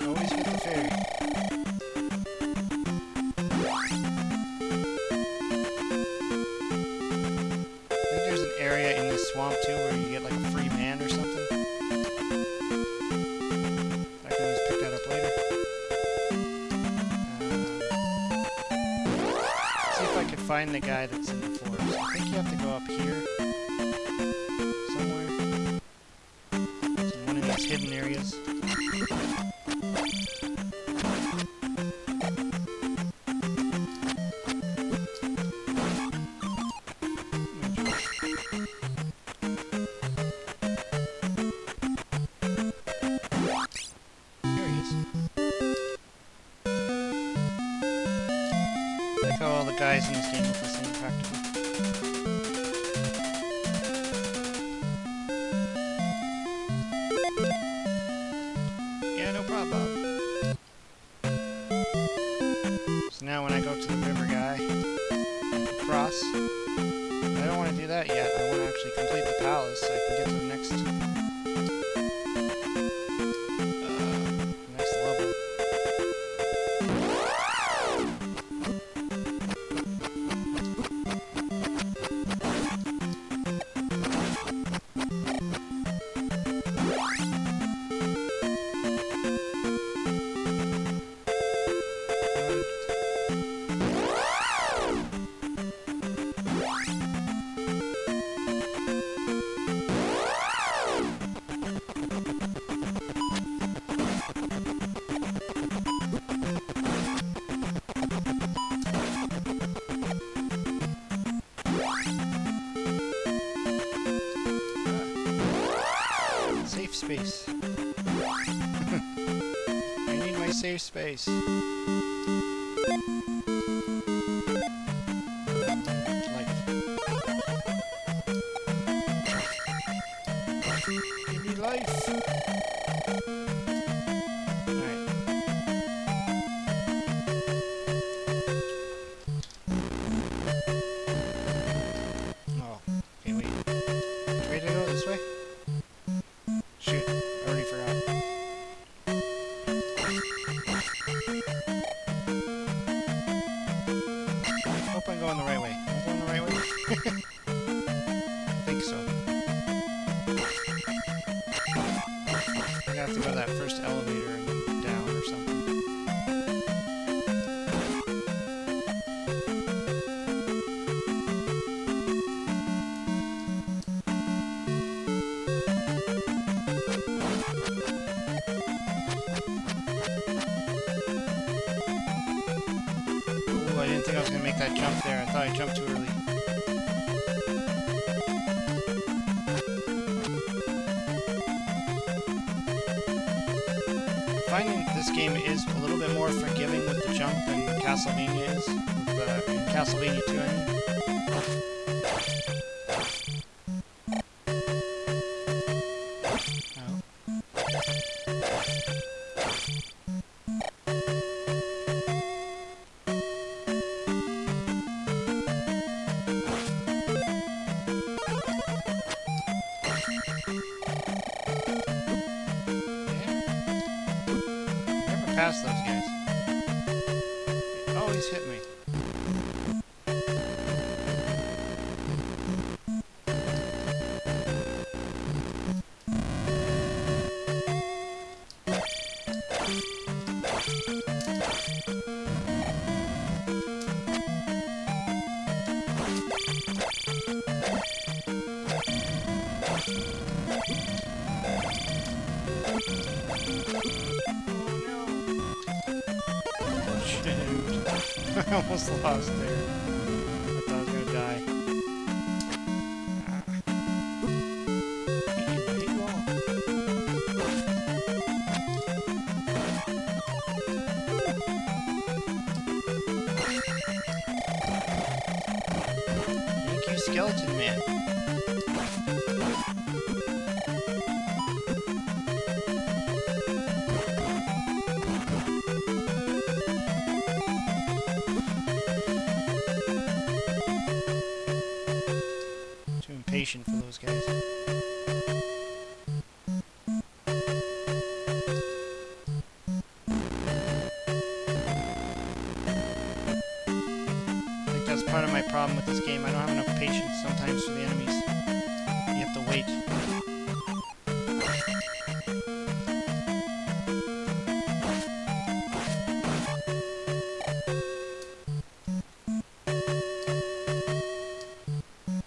Always hit the fairy. I think there's an area in this swamp too where you get like a free man or something. I can always pick that up later. See if I can find the guy that's in the forest. I think you have to go up here somewhere. It's in one of these hidden areas. I like how all the guys in this game look the same practically. Yeah, no problem. So now when I go to the river guy, I can cross. But I don't want to do that yet. I want to actually complete the palace so I can get to the next level. Safe space. I need my safe space. Life. Give me life. Alright. Oh, okay, wait. Ready to go this way? Shoot, I already forgot. Hope I'm going the right way. Am I going the right way? I think so. I have to go to that first elevator and then down or something. I didn't think I was going to make that jump there. I thought I jumped too early. Finding this game is a little bit more forgiving with the jump than Castlevania is. In Castlevania 2, I mean. Past those guys. They always hit me. I almost lost there. I thought I was gonna die. Thank you, Skeleton Man. patient for those guys. I think that's part of my problem with this game. I don't have enough patience sometimes for the enemies. You have to wait.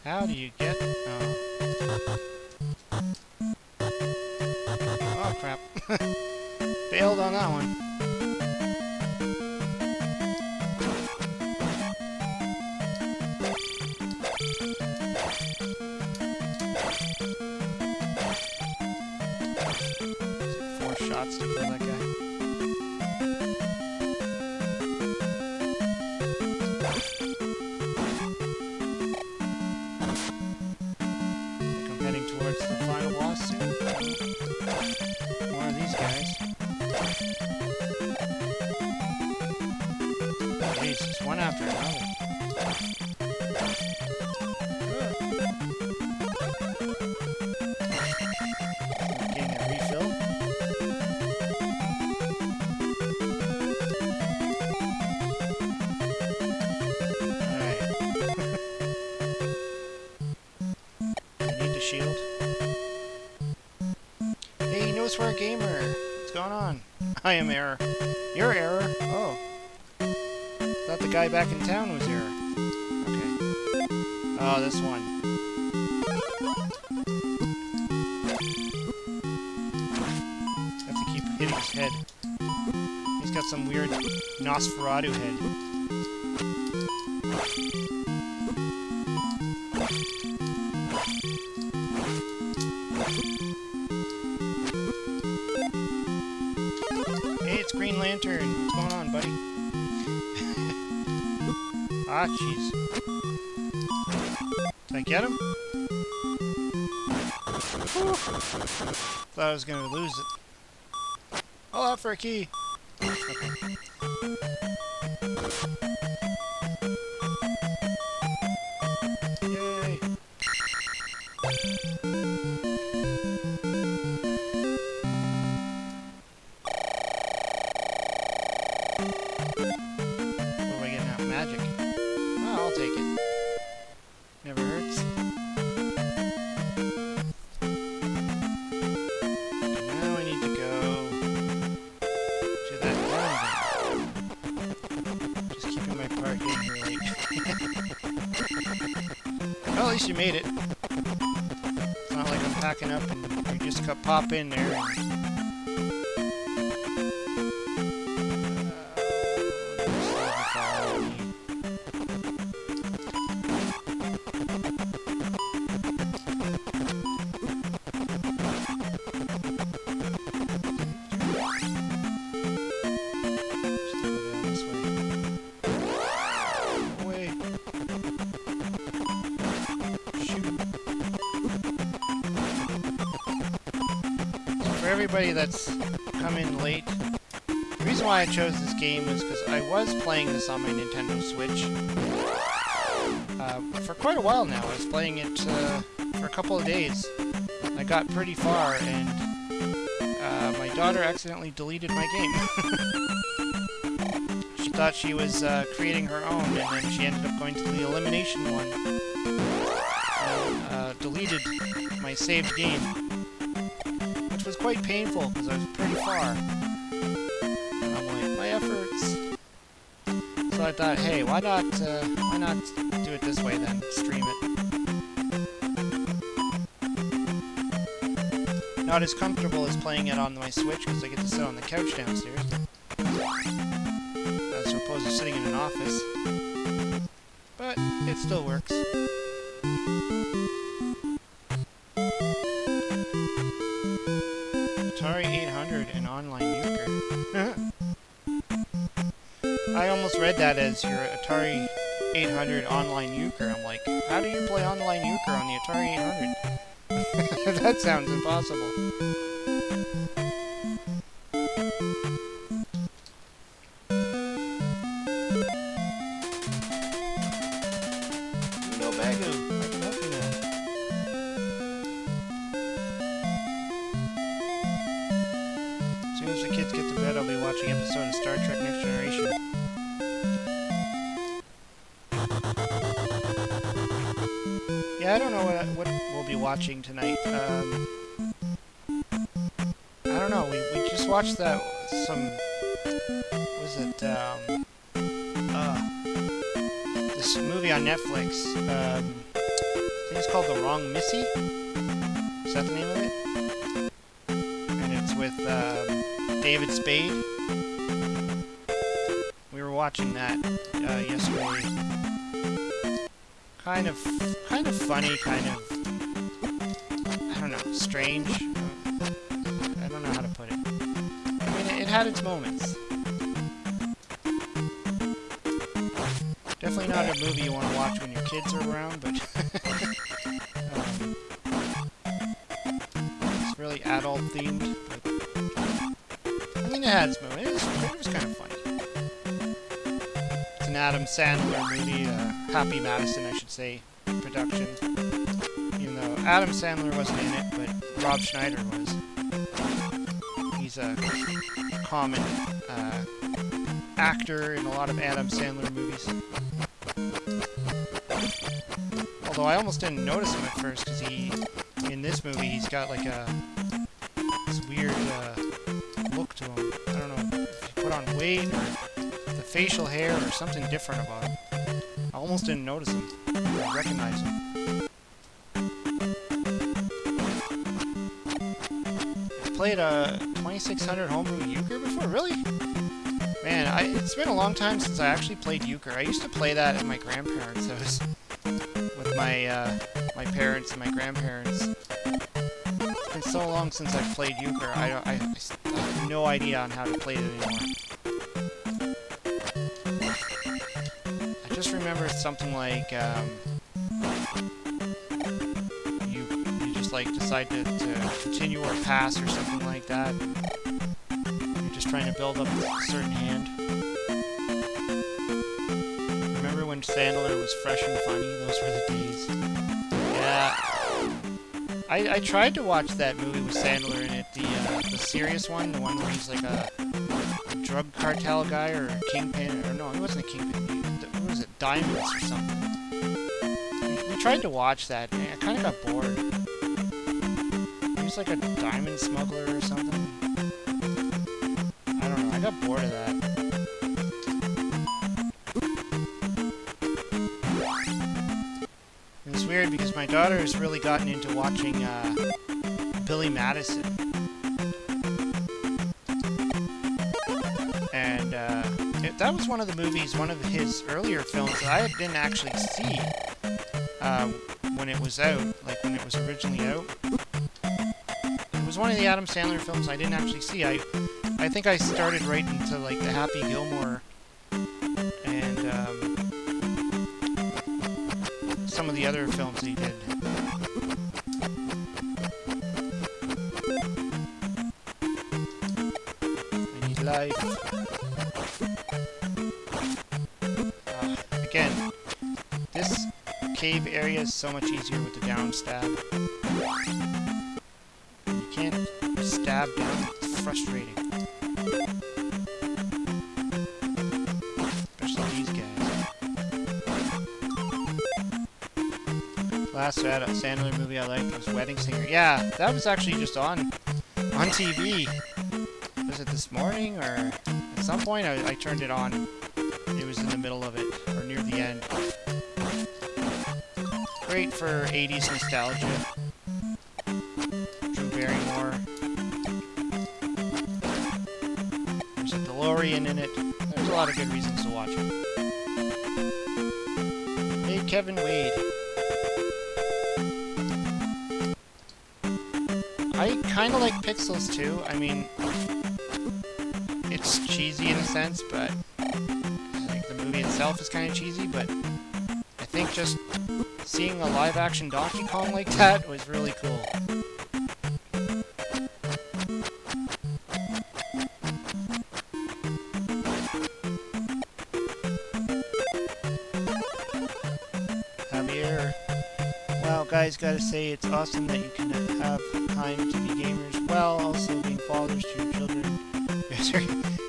How do you get... Oh. Oh, crap. Failed on that one. Four shots to kill that guy. Towards the final boss soon. More of these guys. Jeez, just one after another. Getting a refill. Alright. Shield. Hey, no swear gamer. What's going on? I am Error. You're Error? Oh. Thought the guy back in town was Error. Okay. Oh, this one. Have to keep hitting his head. He's got some weird Nosferatu head. Hey, it's Green Lantern. What's going on, buddy? Ah, jeez. Did I get him? Whew. Thought I was gonna lose it. All out for a key. Okay. Yay. What do I get now? Magic. Oh, I'll take it. Never hurts. Now I need to go to that dungeon. Just keeping my part getting here late. Well, at least you made it. It's not like I'm packing up and you just pop in there and for everybody that's come in late, the reason why I chose this game was because I was playing this on my Nintendo Switch for quite a while now. I was playing it for a couple of days. I got pretty far, and my daughter accidentally deleted my game. She thought she was creating her own, and then she ended up going to the elimination one and deleted my saved game. Which was quite painful because I was pretty far. And I'm like, my efforts. So I thought, hey, why not do it this way then? Stream it. Not as comfortable as playing it on my Switch because I get to sit on the couch downstairs. As opposed to sitting in an office. But it still works. Atari 800 and online euchre. I almost read that as your Atari 800 online euchre. I'm like, how do you play online euchre on the Atari 800? That sounds impossible. No Bagu, I can help you now. Yeah, I don't know what we'll be watching tonight. I don't know. We just watched that was it this movie on Netflix. I think it's called The Wrong Missy. Is that the name of it? And it's with David Spade. We were watching that yesterday. Kind of funny, kind of, I don't know, strange. I don't know how to put it. I mean, it had its moments. Definitely not a movie you want to watch when your kids are around, but it's really adult themed. But, I mean, it had its moments. It was kind of funny. It's an Adam Sandler movie, Happy Madison, I should say, production. Even though Adam Sandler wasn't in it, but Rob Schneider was. He's a common actor in a lot of Adam Sandler movies. Although I almost didn't notice him at first, because in this movie, he's got like this weird look to him. I don't know if he put on weight or the facial hair or something different about him. I almost didn't notice him or recognize him. I've played a 2600 homebrew euchre before? Really? Man, it's been a long time since I actually played euchre. I used to play that at my grandparents' house with my parents and my grandparents. It's been so long since I've played euchre. I have no idea on how to play it anymore. I just remember something like you just like decide to continue or pass or something like that. You're just trying to build up a certain hand. Remember when Sandler was fresh and funny? Those were the days. Yeah. I tried to watch that movie with Sandler in it, the serious one, the one where he's like a drug cartel guy or a kingpin, or no, he wasn't a kingpin. What was it, Diamonds or something? We tried to watch that, and I kind of got bored. He was like a diamond smuggler or something. I don't know, I got bored of that. And it's weird because my daughter has really gotten into watching Billy Madison. And that was one of the movies, one of his earlier films that I didn't actually see when it was out, like when it was originally out. It was one of the Adam Sandler films I didn't actually see. I think I started right into like the Happy Gilmore and some of the other films he did. I Need Life. Again, this cave area is so much easier with the down stab. You can't stab down, it's frustrating. Especially these guys. Last Sandler movie I liked was Wedding Singer. Yeah, that was actually just on TV. Was it this morning or at some point I turned it on. It was in the middle of it, or near the end. Great for 80s nostalgia. Drew Barrymore. There's a DeLorean in it. There's a lot of good reasons to watch it. Hey, Kevin Wade. I kind of like Pixels too. I mean, it's cheesy in a sense, but like the movie itself is kind of cheesy, but I think just seeing a live-action Donkey Kong like that was really cool. Javier. Well, guys, gotta say it's awesome that you can have time to be gamers while also being fathers to your children.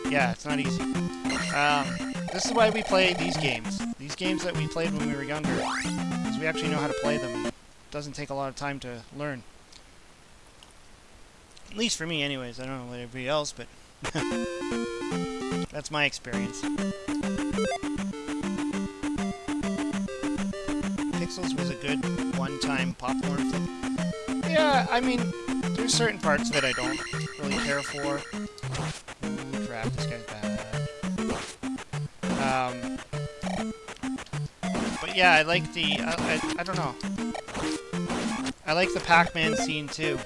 Yeah, it's not easy. This is why we play these games. These games that we played when we were younger, because we actually know how to play them. doesn't take a lot of time to learn. At least for me, anyways. I don't know about everybody else, but that's my experience. Pixels was a good one-time popcorn flick. Yeah, I mean, there's certain parts of it I don't really care for. Ooh, crap, this guy's bad. But yeah, I like the, I don't know. I like the Pac-Man scene too.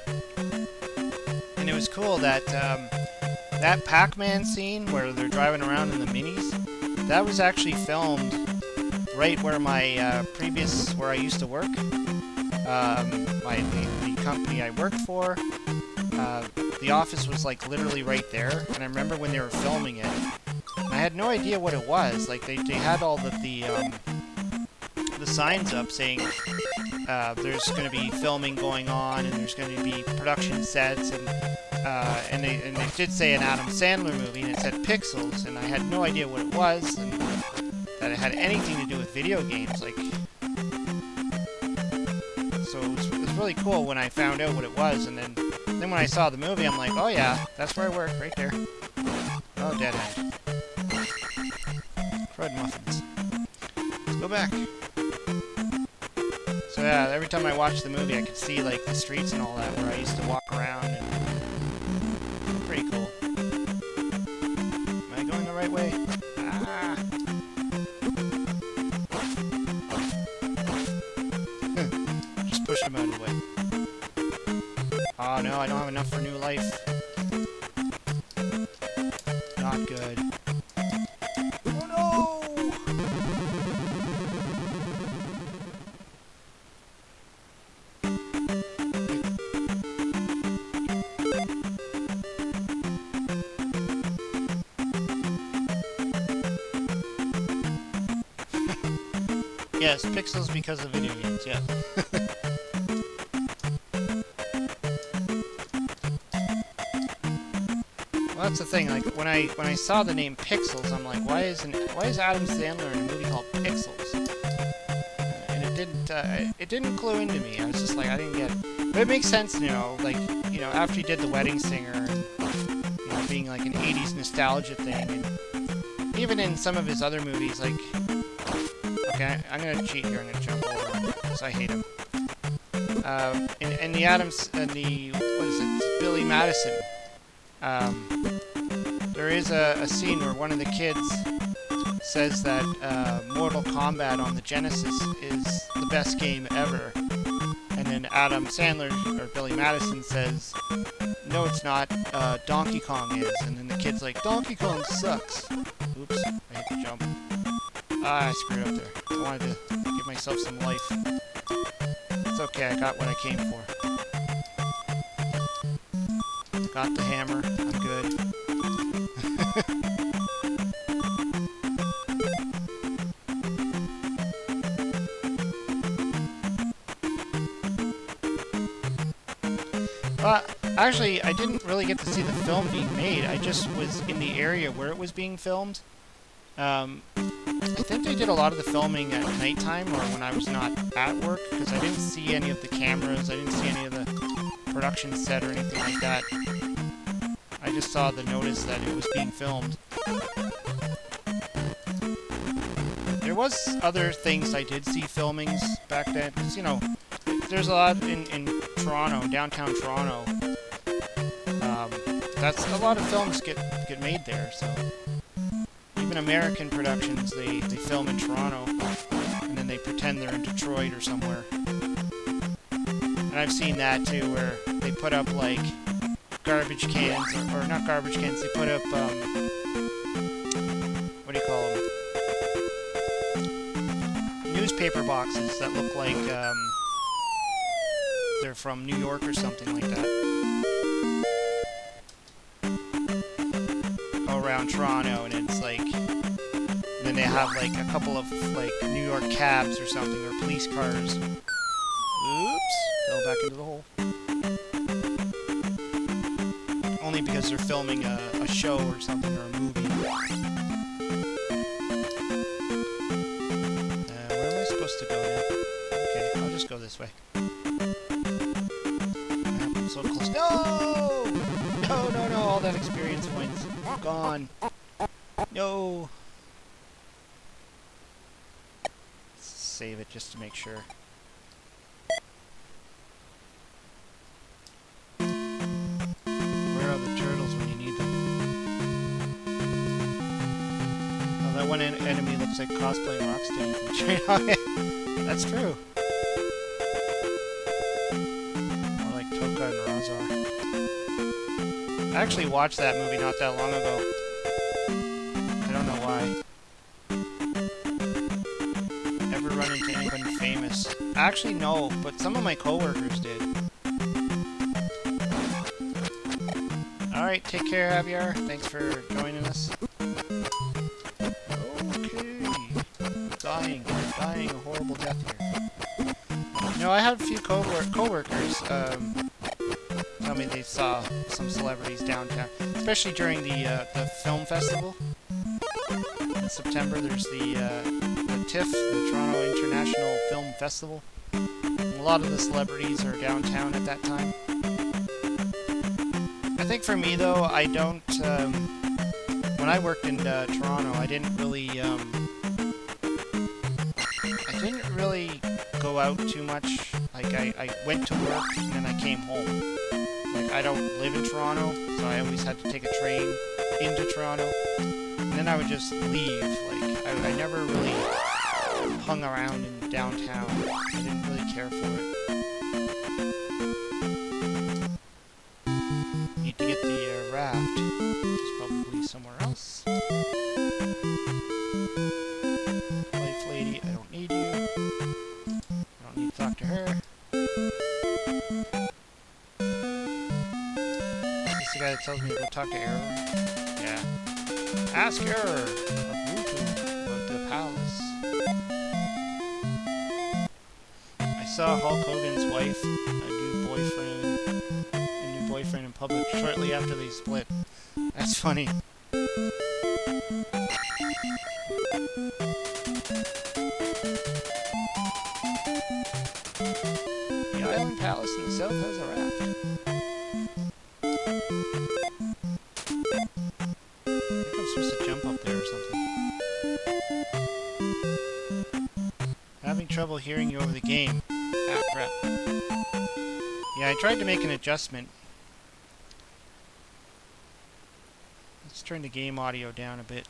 And it was cool that, that Pac-Man scene where they're driving around in the minis, that was actually filmed right where my, where I used to work. The company I worked for, the office was like literally right there, and I remember when they were filming it, and I had no idea what it was. Like they had all the signs up saying there's going to be filming going on, and there's going to be production sets, and they did say an Adam Sandler movie, and it said Pixels, and I had no idea what it was, and that it had anything to do with video games, like. So it was really cool when I found out what it was, and then when I saw the movie, I'm like, oh yeah, that's where I work, right there. Oh, dead end. Crud muffins. Let's go back. So yeah, every time I watched the movie, I could see like the streets and all that where I used to walk around, and pretty cool. Am I going the right way? Ah. Push him out of the way. Oh no, I don't have enough for new life. Not good. Oh no! Yes, pixels because of video games, yeah. Well, that's the thing. Like when I saw the name Pixels, I'm like, why is Adam Sandler in a movie called Pixels? And it didn't clue into me. I was just like, I didn't get it. But it makes sense, you know, like, you know, after he did The Wedding Singer, and, you know, being like an 80s nostalgia thing, and even in some of his other movies, like, okay, I'm gonna cheat here. I'm gonna jump over him because I hate him. In the Adams, what is it, Billy Madison. There is a scene where one of the kids says that Mortal Kombat on the Genesis is the best game ever. And then Adam Sandler, or Billy Madison, says, no it's not, Donkey Kong is. And then the kid's like, Donkey Kong sucks. Oops, I hit the jump. Ah, I screwed up there. I wanted to give myself some life. It's okay, I got what I came for. Got the hammer. I'm good. Actually, I didn't really get to see the film being made. I just was in the area where it was being filmed. I think they did a lot of the filming at nighttime or when I was not at work, because I didn't see any of the cameras, I didn't see any of the production set or anything like that. I just saw the notice that it was being filmed. There was other things I did see filmings back then, because, you know, there's a lot in Toronto, downtown Toronto. That's a lot of films get made there, so even American productions, they film in Toronto, and then they pretend they're in Detroit or somewhere. And I've seen that too, where they put up like garbage cans, or not garbage cans, they put up, what do you call them? Newspaper boxes that look like, they're from New York or something like that. Around Toronto, and it's like, and then they have like a couple of like New York cabs or something, or police cars. Oops, fell back into the hole. Only because they're filming a show or something, or a movie. Where am I supposed to go now? Okay, I'll just go go this way. I'm so close. No! No, no, no. All that experience points gone. No. Let's save it just to make sure. Where are the turtles when you need them? Oh, that one enemy looks like cosplaying Rocksteady from China. That's true. More like Toka and Razar. I actually watched that movie not that long ago. I don't know why. Ever run into anybody famous? Actually, no, but some of my coworkers did. Alright, take care, Javier. Thanks for joining us. Okay. Dying a horrible death here. You know, I had a few coworkers tell me they saw some celebrities downtown, especially during the film festival. In September, there's the TIFF, the Toronto International Film Festival. And a lot of the celebrities are downtown at that time. I think for me, though, I don't... when I worked in Toronto, I didn't really go out too much. Like, I went to work and then I came home. Like, I don't live in Toronto, so I always had to take a train into Toronto. And then I would just leave. Like, I never really hung around in downtown. I didn't really care for it. Need to get the raft, which is probably somewhere else. Life lady, I don't need you. I don't need to talk to her. Is this the guy that tells me to go talk to Error? Yeah. Ask Error of Rutu about the palace. I saw Hulk Hogan's wife, a new boyfriend in public shortly after they split. That's funny. The Island Palace in the south has a raft. I think I'm supposed to jump up there or something. Having trouble hearing you over the game. Ah, crap. Yeah, I tried to make an adjustment. Let's turn the game audio down a bit.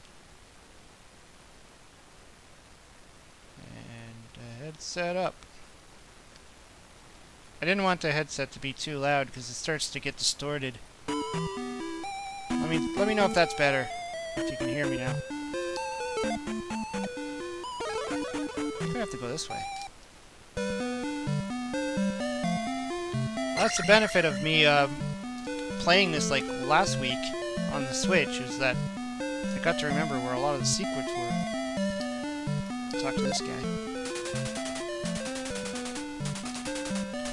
And headset up. I didn't want the headset to be too loud because it starts to get distorted. Let me know if that's better. If you can hear me now. I'm gonna have to go this way. That's the benefit of me playing this like last week on the Switch, is that I got to remember where a lot of the secrets were. Talk to this guy.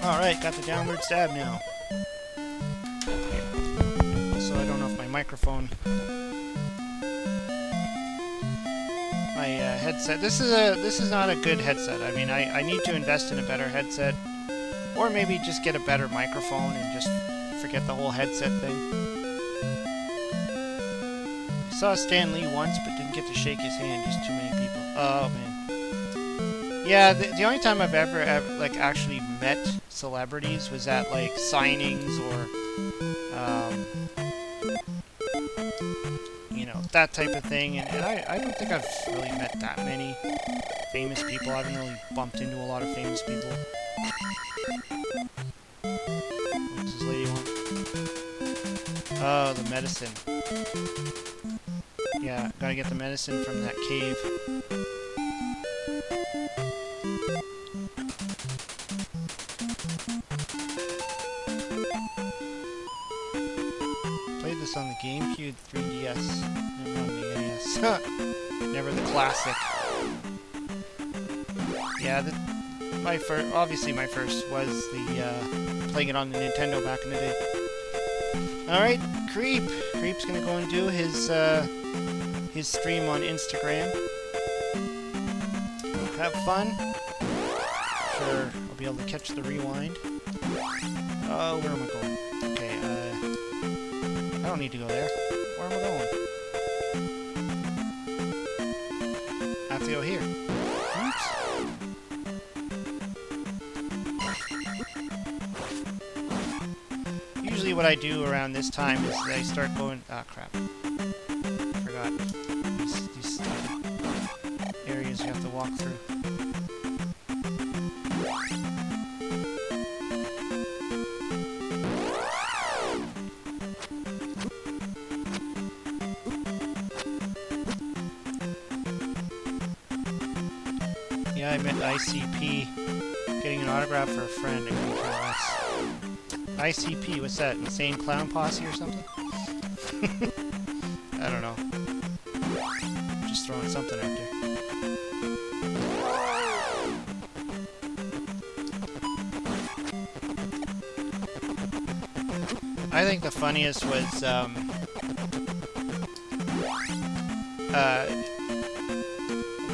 Alright, got the downward stab now. Also, I don't know if my microphone... My headset... This is not a good headset. I mean, I need to invest in a better headset. Or maybe just get a better microphone and just forget the whole headset thing. I saw Stan Lee once, but didn't get to shake his hand. Just too many people. Oh, man. Yeah, the only time I've ever like actually met celebrities was at like signings or you know, that type of thing, and I don't think I've really met that many famous people. I haven't really bumped into a lot of famous people. What does this lady want? Oh, the medicine. Yeah, gotta get the medicine from that cave. Played this on the GameCube 3DS. Never on the NES. Never the classic. Yeah, obviously my first was the playing it on the Nintendo back in the day. Alright, Creep's gonna go and do his stream on Instagram. Have fun. Sure, I'll be able to catch the rewind. Oh, where am I going? Okay, I don't need to go there. Where am I going? I have to go here. Oops. Usually what I do around this time is I start going... Ah, crap. Forgot. These areas you have to walk through. Yeah, I meant ICP. Getting an autograph for a friend. ICP, what's that? Insane Clown Posse or something? I don't know. Just throwing something out there. I think the funniest was,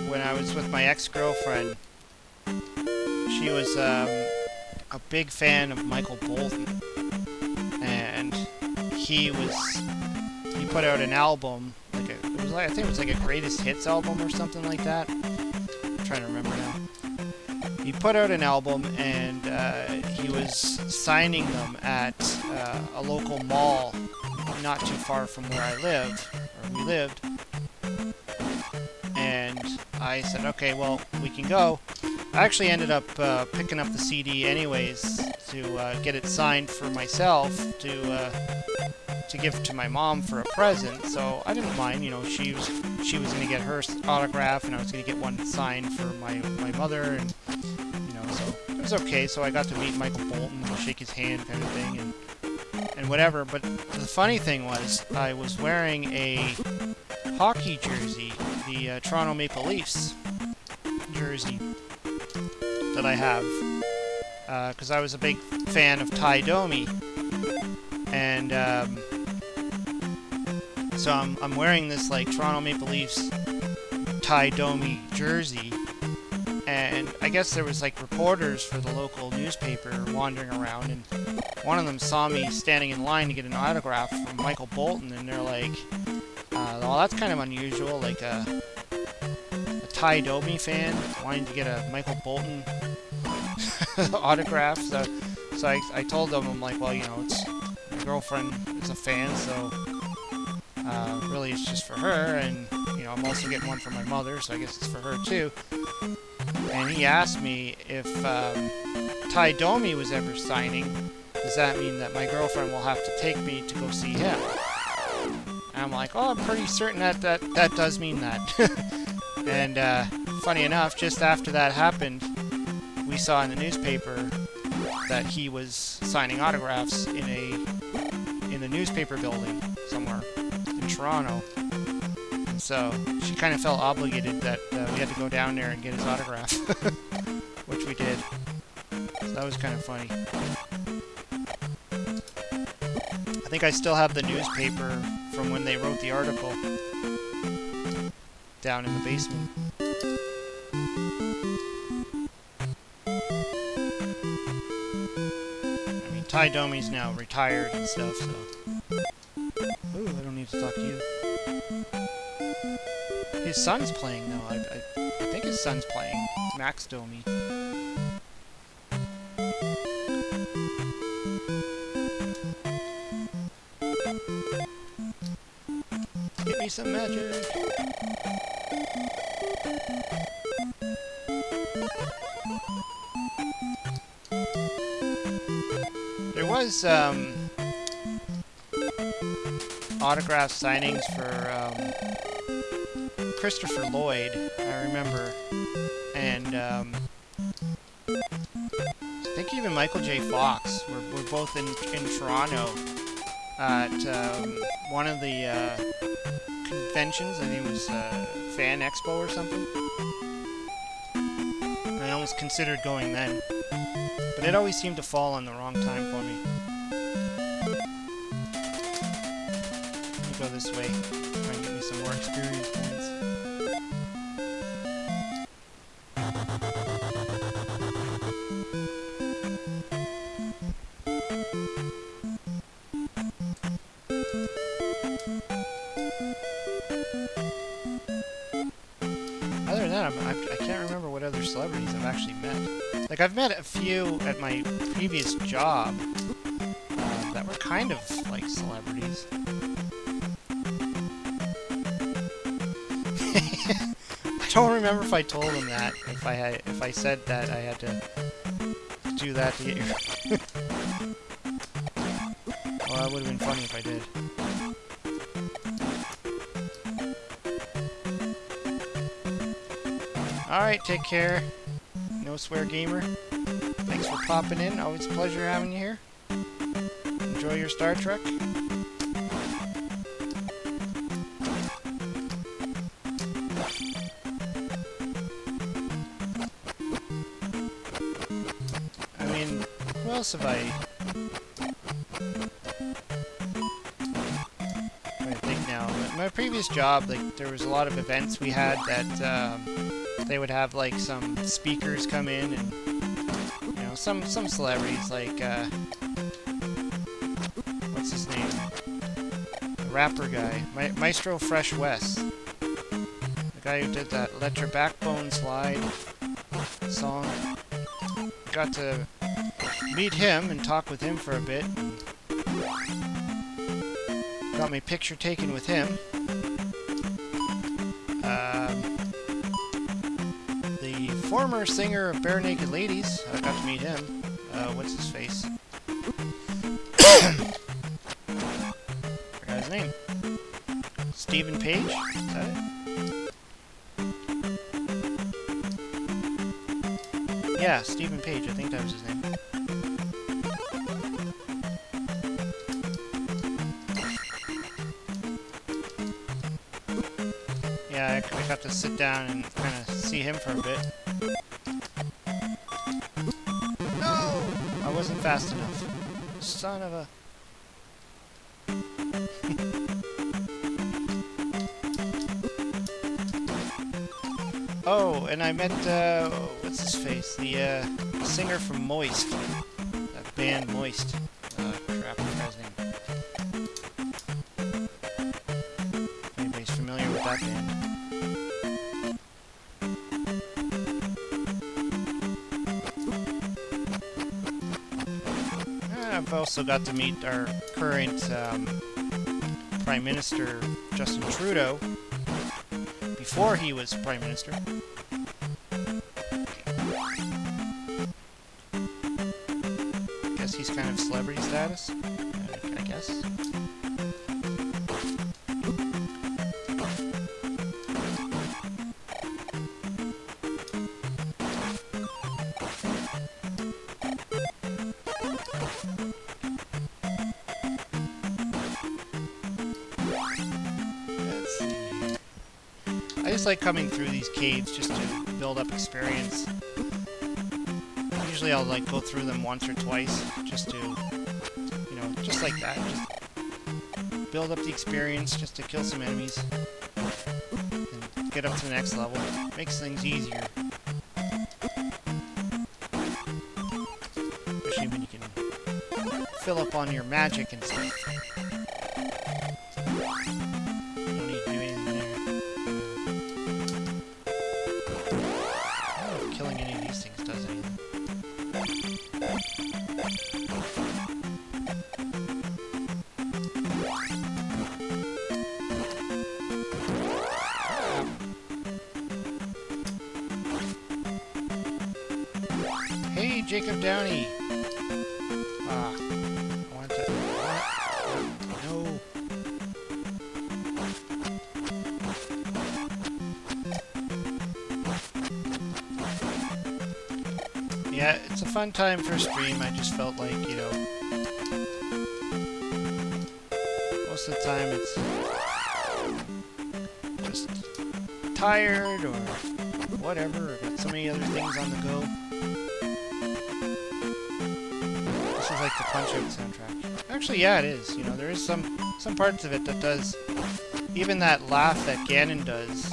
when I was with my ex-girlfriend, she was, a big fan of Michael Bolton, and he put out an album, like I think it was like a greatest hits album or something like that. I'm trying to remember now. He put out an album, and he was signing them at a local mall not too far from where I live, or we lived. And I said, okay, well, we can go. I actually ended up picking up the CD anyways to get it signed for myself to give to my mom for a present. So I didn't mind, you know, she was going to get her autograph, and I was going to get one signed for my mother, and you know, so it was okay. So I got to meet Michael Bolton and shake his hand, kind of thing, and whatever. But the funny thing was, I was wearing a hockey jersey, the Toronto Maple Leafs jersey that I have, because I was a big fan of Ty Domi, and so I'm wearing this like Toronto Maple Leafs Ty Domi jersey, and I guess there was like reporters for the local newspaper wandering around, and one of them saw me standing in line to get an autograph from Michael Bolton, and they're like, well, that's kind of unusual, like a Ty Domi fan wanting to get a Michael Bolton autograph. So I told them, I'm like, well, you know, it's my girlfriend is a fan, so really it's just for her, and you know, I'm also getting one for my mother, so I guess it's for her too. And he asked me if Ty Domi was ever signing, does that mean that my girlfriend will have to take me to go see him? And I'm like, oh, I'm pretty certain that does mean that. And funny enough, just after that happened, we saw in the newspaper that he was signing autographs in the newspaper building somewhere in Toronto. And so she kind of felt obligated that we had to go down there and get his autograph, which we did. So that was kind of funny. I think I still have the newspaper from when they wrote the article down in the basement. I mean, Ty Domi's now retired and stuff, so... Ooh, I don't need to talk to you. His son's playing, though. I think his son's playing. Max Domi. Give me some magic. There was autograph signings for Christopher Lloyd, I remember, and I think even Michael J. Fox were both in Toronto at one of the conventions. I think it was Fan Expo or something. I almost considered going then, but it always seemed to fall on the wrong time for me. Let me go this way, try and get me some more experience points. celebrities I've actually met. Like, I've met a few at my previous job that were kind of like celebrities. I don't remember if I told them that. If I said that I had to do that to get your. Well, that would have been funny if I did. Alright, take care. No swear gamer. Thanks for popping in. Always a pleasure having you here. Enjoy your Star Trek. I mean, who else have I... I think now. My previous job, like, there was a lot of events we had that they would have like some speakers come in, and you know, some celebrities like what's his name? The rapper guy, Maestro Fresh West, the guy who did that "Let Your Backbone Slide" song. Got to meet him and talk with him for a bit. Got my picture taken with him. The former singer of Bare Naked Ladies, I got to meet him. What's his face? Forgot his name. Stephen Page? Is that it? Yeah, Stephen Page. I think that was his name. Yeah, I got to sit down and kind of see him for a bit. No! I wasn't fast enough. Son of a... Oh, and I met, what's his face? The, singer from Moist. That band Moist. Crap, I forgot his name. Anybody's familiar with that band? I've also got to meet our current Prime Minister, Justin Trudeau, before he was Prime Minister. Guess he's kind of celebrity status, I guess. I just like coming through these caves just to build up experience. Usually I'll like go through them once or twice just to, you know, just like that. Just build up the experience just to kill some enemies and get up to the next level. Makes things easier. Especially when you can fill up on your magic and stuff. Killing any of these things does anything. Hey, Jacob Downey! Ah, I want to... No! Yeah, it's a fun time for a stream. I just felt like, you know, most of the time it's just tired or whatever, or got so many other things on the go. This is like the Punch-Out soundtrack. Actually, yeah, it is. You know, there is some parts of it that does, even that laugh that Ganon does,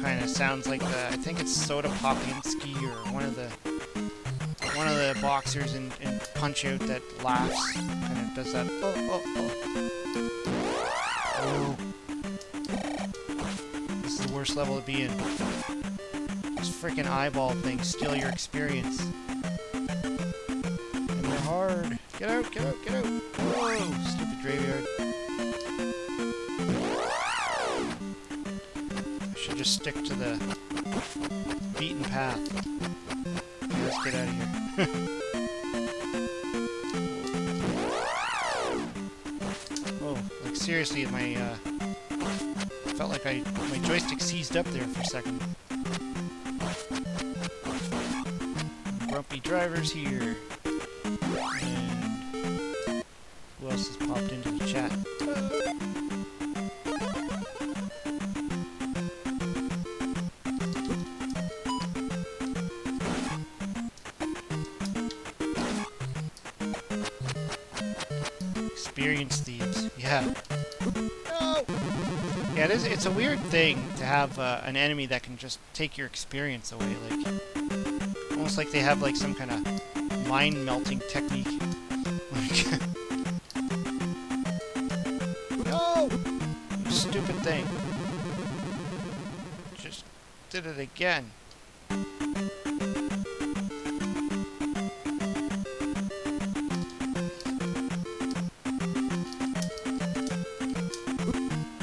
kind of sounds like the, I think it's Soda Popinski or one of the boxers in Punch-Out that laughs, kind of does that. Oh. This is the worst level to be in. Those freaking eyeball things steal your experience. And they're hard. Get out, get out, get out. Whoa, stupid graveyard. I should just stick to the beaten path. Okay, let's get out of here. Oh, like seriously, my felt like my joystick seized up there for a second. Grumpy drivers here. And who else has popped into the chat? Experience thieves. Yeah. No! Yeah, it's a weird thing to have an enemy that can just take your experience away. Like, almost like they have like some kind of mind-melting technique. No! You stupid thing. Just did it again.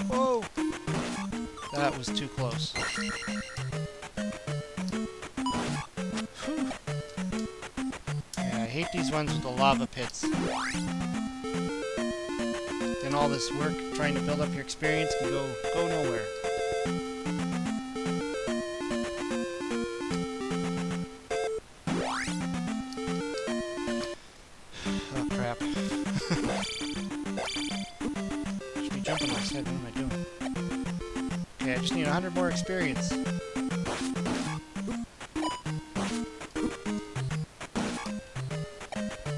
Whoa! That was too close. I hate these ones with the lava pits. Then all this work trying to build up your experience can go nowhere. Oh crap. Should be jumping on his head. What am I doing? Okay, I just need 100 more experience.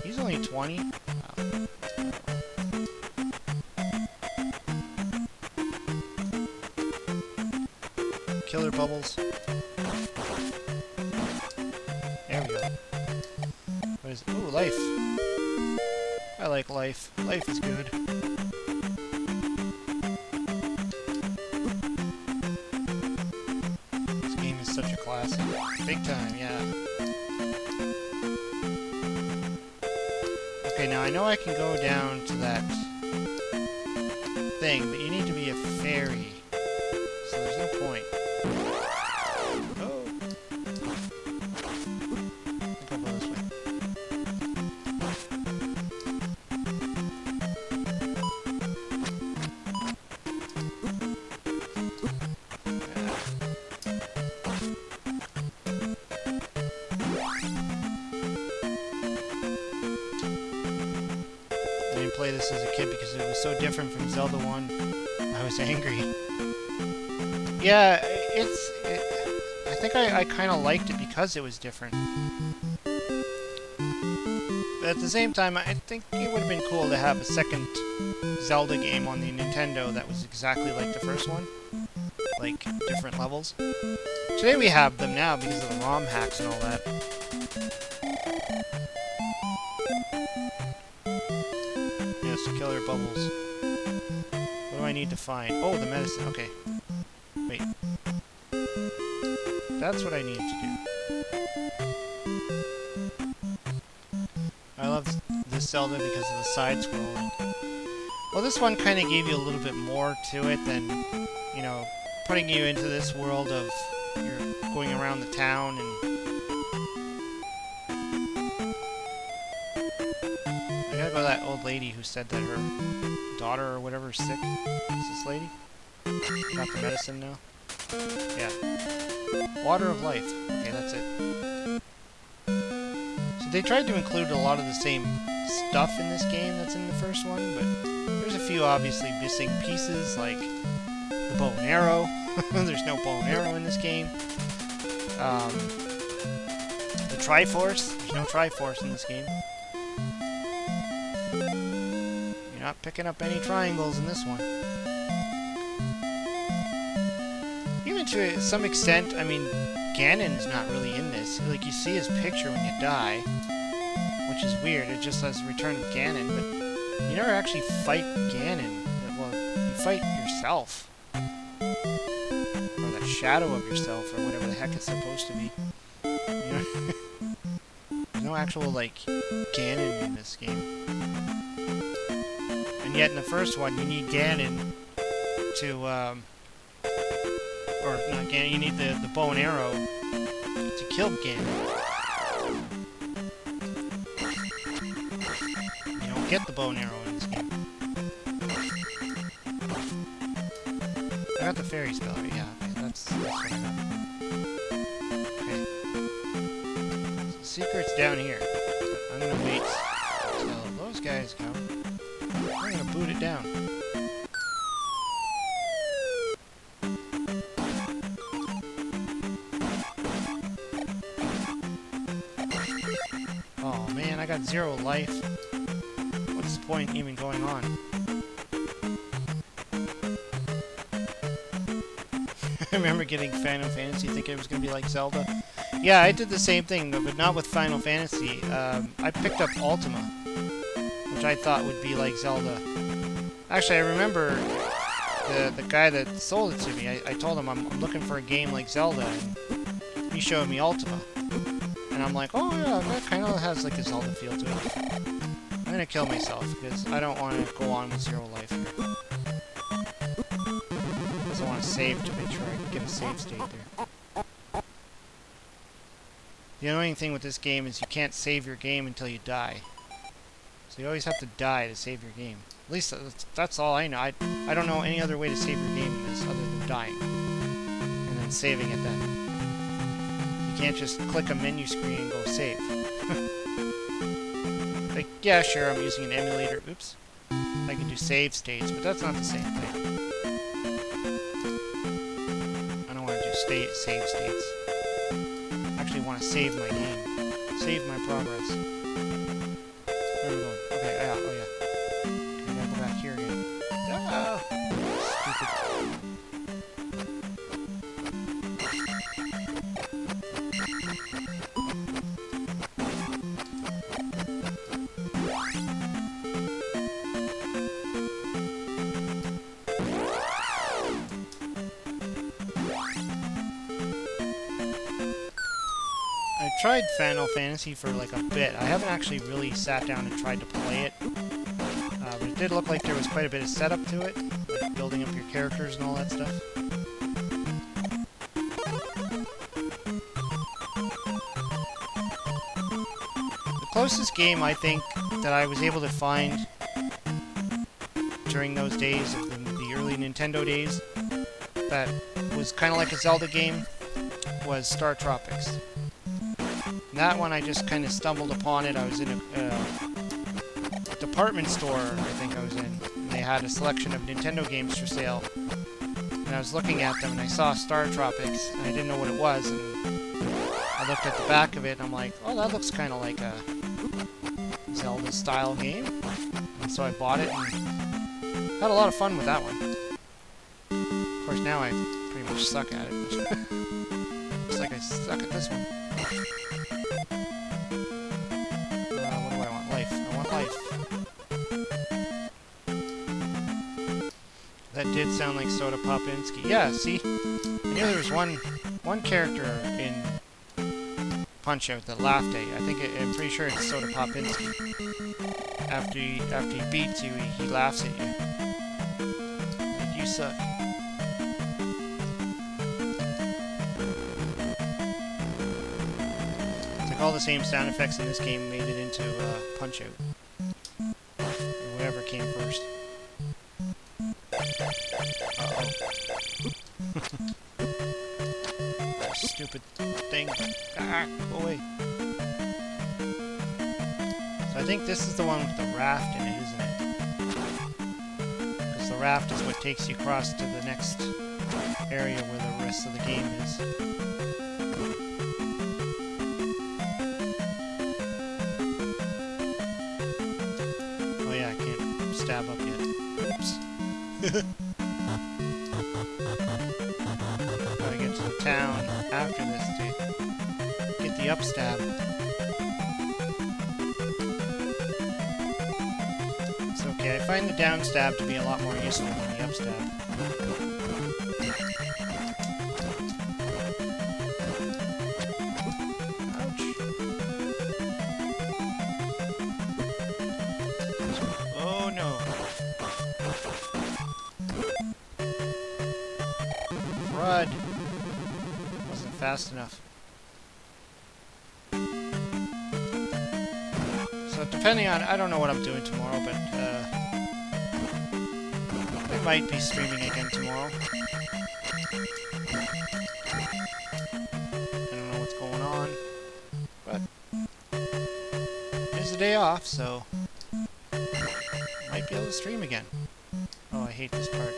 He's only 20. Oh. Killer bubbles. There we go. What is it? Ooh, life. I like life. Life is good. This game is such a classic. Big time, yeah. Okay, now I know I can go down to that thing, but you need to be a fairy. So there's no point. Oh. I think I'll go this way. I didn't play this as a kid because it was so different from Zelda 1. I was angry. Yeah, I think I kind of liked it because it was different. But at the same time, I think it would have been cool to have a second Zelda game on the Nintendo that was exactly like the first one. Like, different levels. Today we have them now because of the ROM hacks and all that. Yes, killer bubbles. What do I need to find? Oh, the medicine. Okay. Wait. That's what I need to do. I love this Zelda because of the side-scrolling. Well, this one kind of gave you a little bit more to it than, you know, putting you into this world of you're going around the town and... I gotta go to that old lady who said that her daughter or whatever is sick. Is this lady? Got the medicine now? Yeah. Water of life. Okay, that's it. So they tried to include a lot of the same stuff in this game that's in the first one, but there's a few obviously missing pieces, like the bow and arrow. There's no bow and arrow in this game. The Triforce. There's no Triforce in this game. You're not picking up any triangles in this one. Even to some extent, I mean, Ganon's not really in this. Like, you see his picture when you die, which is weird. It just says Return of Ganon, but you never actually fight Ganon. Well, you fight yourself. or that shadow of yourself, or whatever the heck it's supposed to be. You know? There's no actual, like, Ganon in this game. And yet in the first one, you need Ganon to, or not Ganon, you need the bow and arrow to kill Ganon. You don't get the bow and arrow in this game. I got the fairy spell, right? Yeah, okay, that's what I got. Okay. So the secret's down here. I'm gonna wait till those guys come. I'm gonna boot it down. Oh man, I got 0 life. What's the point even going on? I remember getting Final Fantasy thinking it was going to be like Zelda. Yeah, I did the same thing, but not with Final Fantasy. I picked up Ultima, which I thought would be like Zelda. Actually, I remember the guy that sold it to me. I told him I'm looking for a game like Zelda, and he showed me Ultima. And I'm like, oh yeah, that kind of has like a Zelda feel to it. I'm going to kill myself, because I don't want to go on with 0 life here. I want to save to make sure I can get a save state there. The annoying thing with this game is you can't save your game until you die. So you always have to die to save your game. At least that's all I know. I don't know any other way to save your game in this other than dying. And then saving it then. You can't just click a menu screen and go save. Like, yeah, sure, I'm using an emulator. Oops. I can do save states, but that's not the same thing. Save states. I actually want to save my game. Save my progress. Where are we going? Okay, yeah, oh yeah. Okay, I gotta go back here again. Ah! Stupid. I tried Final Fantasy for like a bit. I haven't actually really sat down and tried to play it. But it did look like there was quite a bit of setup to it. Like building up your characters and all that stuff. The closest game I think that I was able to find during those days, of the early Nintendo days, that was kind of like a Zelda game, was Star Tropics. And that one I just kind of stumbled upon it. I was in a department store, I think I was in, and they had a selection of Nintendo games for sale. And I was looking at them and I saw Star Tropics, and I didn't know what it was, and I looked at the back of it and I'm like, oh, that looks kind of like a Zelda style game. And so I bought it and had a lot of fun with that one. Of course now I pretty much suck at it. Looks like I suck at this one. What do I want? Life. I want life. That did sound like Soda Popinski. Yeah, see? I knew there was one character in Punch-Out that laughed at you. I'm pretty sure it's Soda Popinski. After he beats you, he laughs at you. Like, you suck. All the same sound effects in this game made it into Punch-Out. Whatever came first. Uh-oh. Stupid thing. Ah, go away. So I think this is the one with the raft in it, isn't it? Because the raft is what takes you across to the next area where the rest of the game is. Stab up yet. Oops. Gotta get to the town after this to get the upstab. It's okay. I find the downstab to be a lot more useful than the upstab. crud. Wasn't fast enough. So depending on, I don't know what I'm doing tomorrow, but I might be streaming again tomorrow. I don't know what's going on, but it's a day off, so might be able to stream again. Oh, I hate this part.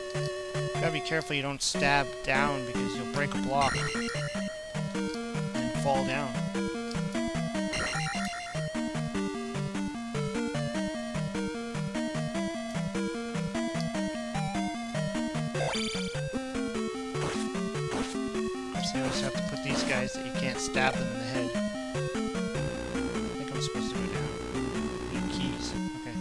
Gotta be careful you don't stab down because you'll break a block and fall down. So you always have to put these guys that you can't stab them in the head. I think I'm supposed to go down. Need keys. Okay.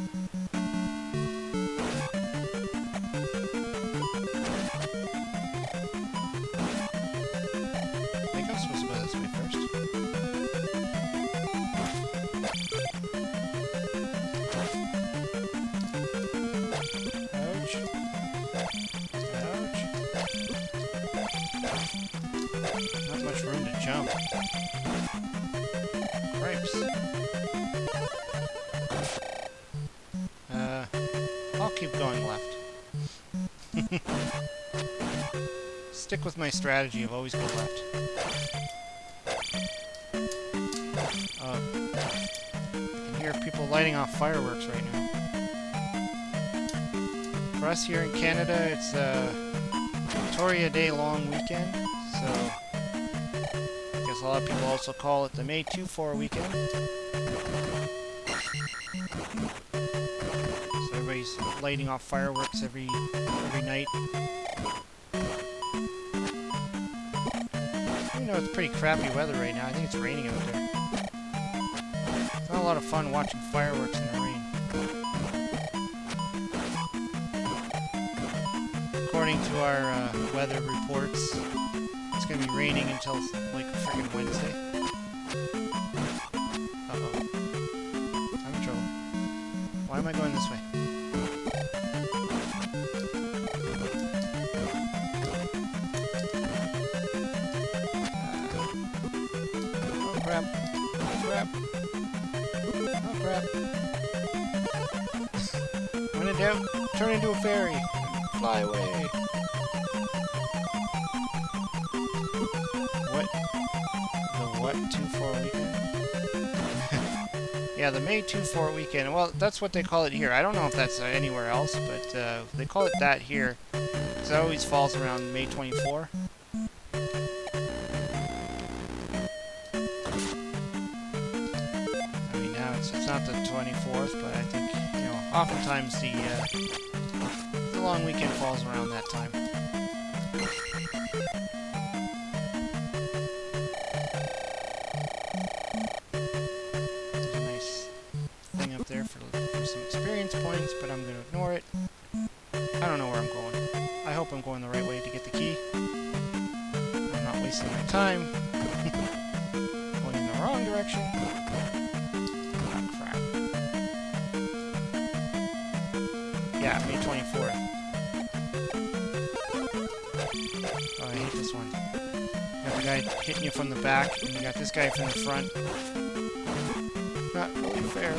I think I'm supposed to go this way first. Ouch. Ouch. Not much room to jump. Cripes. I'll keep going left. Stick with my strategy of always go left. I can hear people lighting off fireworks right now. For us here in Canada, it's Victoria Day long weekend, so I guess a lot of people also call it the May 2-4 weekend. So everybody's lighting off fireworks every night. You know, it's pretty crappy weather right now. I think it's raining out there. It's not a lot of fun watching fireworks in the rain. According to our weather reports, it's going to be raining until like freaking Wednesday. Uh-oh. I'm in trouble. Why am I going this way? Oh crap. Oh crap. Oh crap. When in doubt, turn into a fairy. Fly away. What? The what 2-4 weekend? Yeah, the May 2-4 weekend. Well, that's what they call it here. I don't know if that's anywhere else, but they call it that here. Because it always falls around May 24. I mean, now it's not the 24th, but I think, you know, oftentimes the long weekend falls around that time. There's a nice thing up there for some experience points, but I'm going to ignore it. I don't know where I'm going. I hope I'm going the right way to get the key. I'm not wasting my time. Going in the wrong direction. Oh, crap. Yeah, May 24th. Oh, I hate this one. You got the guy hitting you from the back, and you got this guy from the front. Not really fair.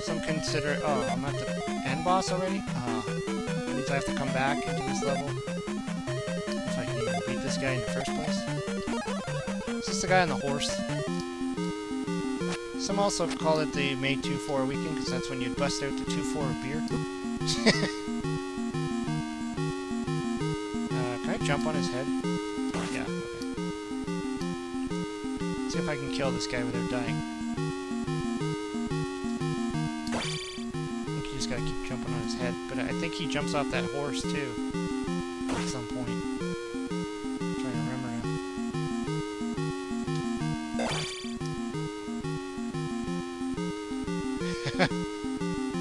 Some consider... Oh, I'm at the end boss already? That means I have to come back into this level. If I can even beat this guy in the first place. Is this the guy on the horse? Some also call it the May 2-4 weekend, because that's when you bust out the 2-4 beer. Can I jump on his head? Yeah, okay. Let's see if I can kill this guy without dying. I think you just gotta keep jumping on his head, but I think he jumps off that horse too. At some point. I'm trying to remember now.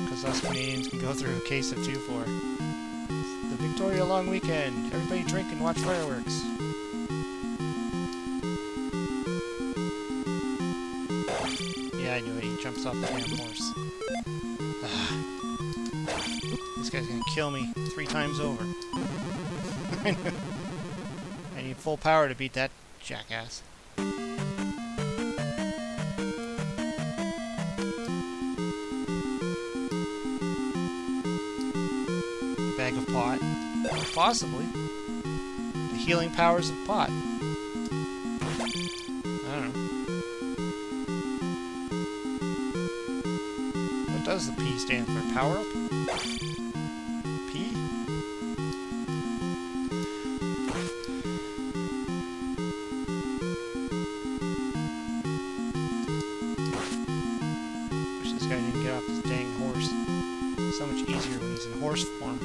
Because us Canadians can go through a case of 2-4. The Victoria long weekend. Everybody drink and watch fireworks. Yeah, I knew it. He jumps off the damn horse. kill me 3 times over. I need full power to beat that jackass. Bag of pot. Possibly. The healing powers of pot. I don't know. What does the P stand for? Power up? P? Wish this guy didn't get off his dang horse. So much easier when he's in horse form.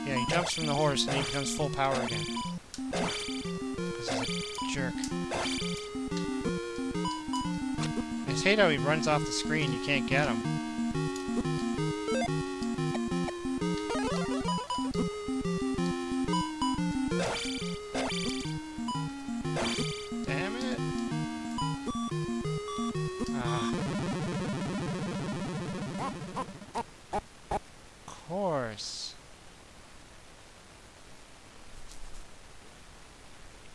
Yeah, he jumps from the horse and he becomes full power again. Because he's a jerk. I just hate how he runs off the screen, you can't get him. Damn it! Of course.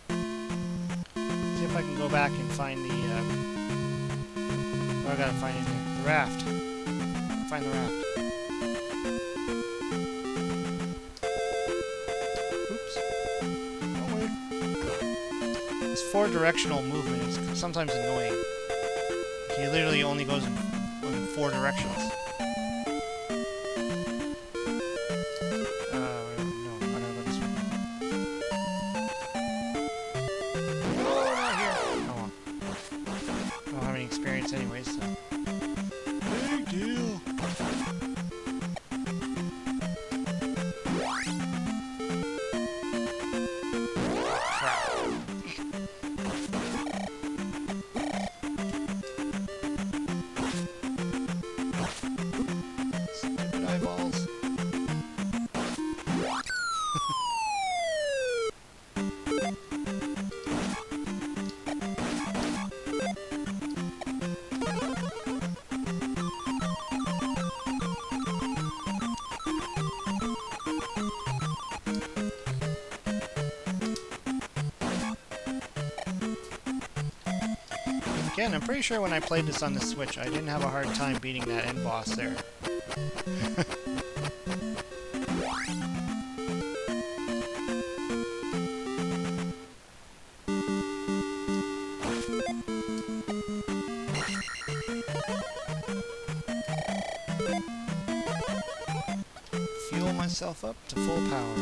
See if I can go back and find the, oh, I gotta find it here. The raft. Find the raft. Oops. Don't worry. This 4-directional movement is sometimes annoying. He literally only goes in 4 directions. No, I gotta go this way. Oh, not here. Oh well. I don't have any experience anyways, so. Big deal. Crap. Stupid eyeballs. Again, I'm pretty sure when I played this on the Switch, I didn't have a hard time beating that end boss there. Fuel myself up to full power.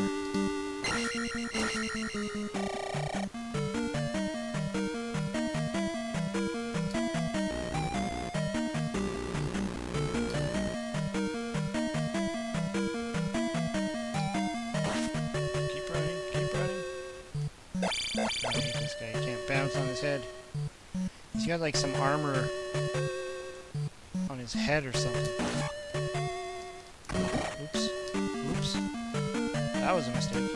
I hate this guy. He can't bounce on his head. He's got like some armor on his head or something. Oops. Oops. That was a mistake.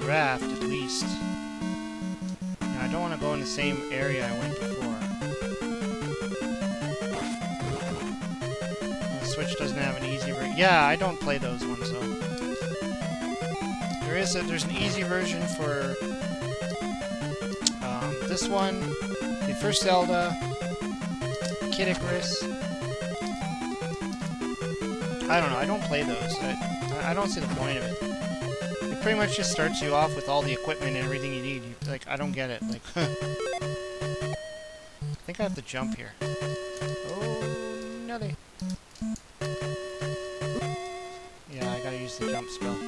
Raft at least. Now, I don't want to go in the same area I went before. The Switch doesn't have an easy version. Yeah, I don't play those ones though. There's an easy version for this one, the first Zelda, Kid Icarus. I don't know. I don't play those. I don't see the point of it. Pretty much just starts you off with all the equipment and everything you need. Like, I don't get it. Like, I think I have to jump here. Oh, nutty. Yeah, I gotta use the jump spell.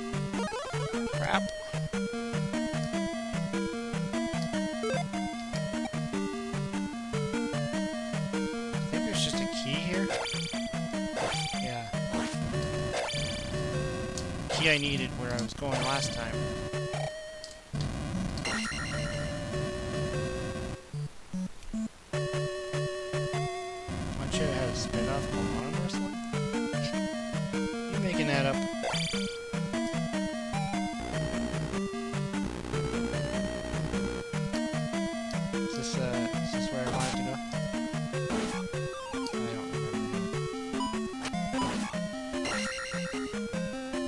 Crap. I think there's just a key here. Yeah. Key I needed where I was going last time. have called arm wrestling? You making that up? Is this where I wanted to go? I don't remember.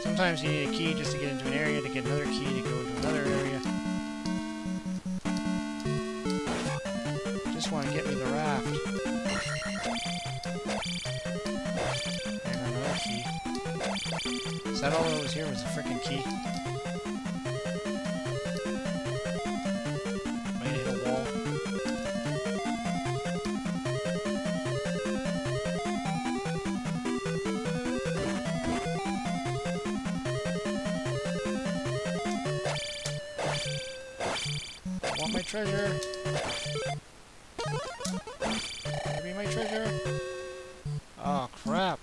Sometimes you need a key just to get into an area, to get another key to go into another area. Just want to get me the raft. And another key. Is that all that was here? Was a frickin' key? Might hit a wall. I want my treasure. Give me my treasure. Oh crap.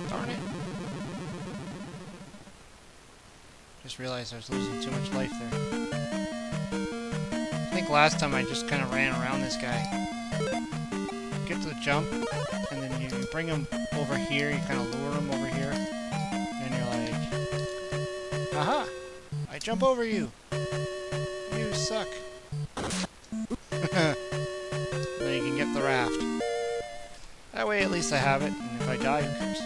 Darn it. Just realized I was losing too much life there. I think last time I just kind of ran around this guy. Get to the jump, and then you bring him over here, you kind of lure him over here, and you're like, aha! I jump over you! You suck! Then you can get the raft. That way at least I have it, and if I die, who cares?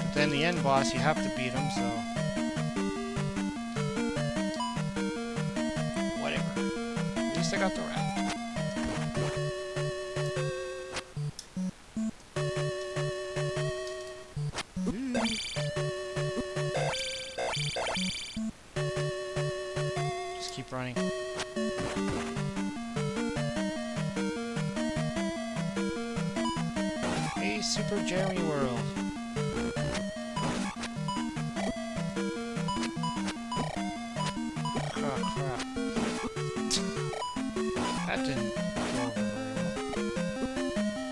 But then the end boss, you have to beat him, so... whatever. At least I got the raft. Just keep running. Hey, Super Jeremy World. Oh, crap. That didn't go over very well.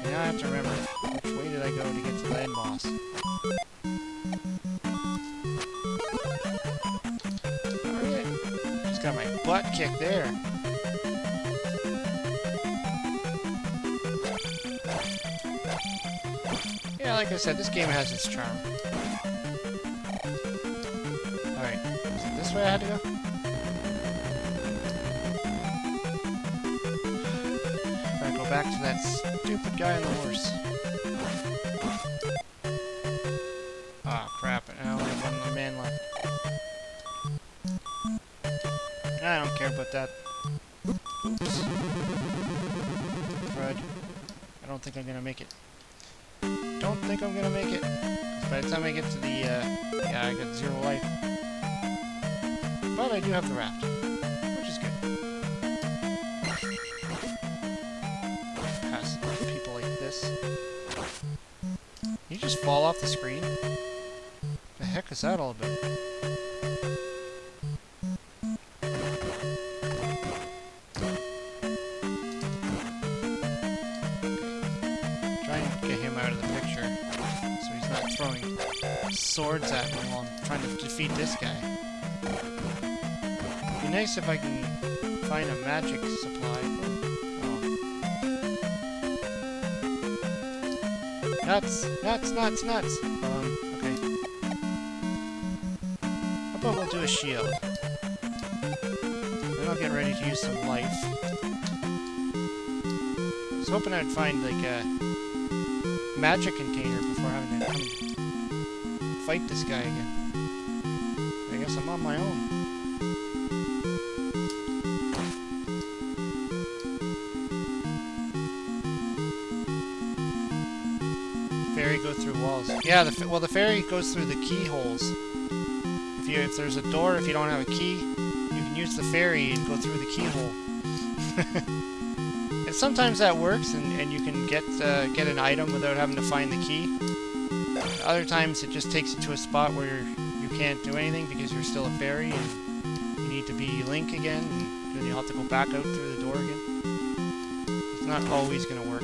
And now I have to remember, which way did I go to get to the end boss? Alright. Just got my butt kicked there. Yeah, like I said, this game has its charm. Alright, is it this way I had to go? Gotta go back to that stupid guy on the horse. Ah, crap, I only have one man left. I don't care about that. Oops. Crud. I don't think I'm gonna make it. Don't think I'm gonna make it. 'Cause by the time I get to the, yeah, I got 0 life. But I do have the raft, which is good. Pass people like this. You just fall off the screen? The heck is that all about? Get him out of the picture so he's not throwing swords at me while I'm trying to defeat this guy. It'd be nice if I can find a magic supply. Oh. Nuts! Nuts! Nuts! Nuts! Okay. How about we'll do a shield? Then I'll get ready to use some life. I was hoping I'd find like a magic container before having to come fight this guy again. I guess I'm on my own. Fairy go through walls. Yeah, the fairy goes through the keyholes. If there's a door, if you don't have a key, you can use the fairy and go through the keyhole. And sometimes that works, and you can get an item without having to find the key. Other times it just takes you to a spot where you can't do anything because you're still a fairy and you need to be Link again, and then you'll have to go back out through the door again. It's not always going to work.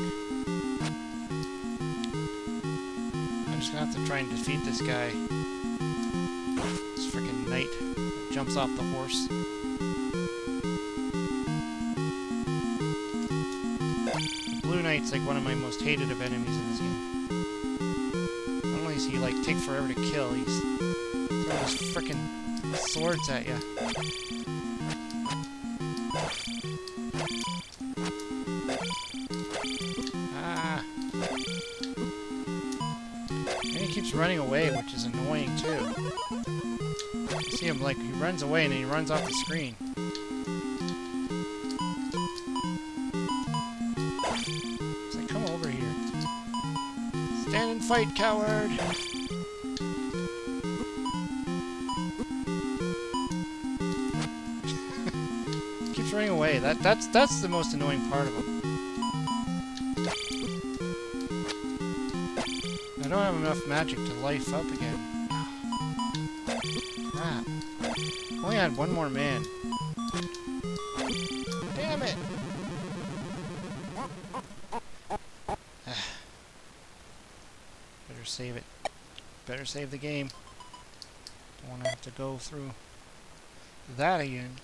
I'm just going to have to try and defeat this guy. This jumps off the horse. Blue Knight's like one of my most hated of enemies in this game. Not only does he like take forever to kill, he's throwing his frickin' swords at you. Ah. And he keeps running away, which is annoying too. You see him like he runs away and then he runs off the screen. Come over here. Stand and fight, coward! Keeps running away. That's the most annoying part of him. I don't have enough magic to life up again. Crap. Only had one more man. Damn it! Better save it. Better save the game. Don't want to have to go through that again.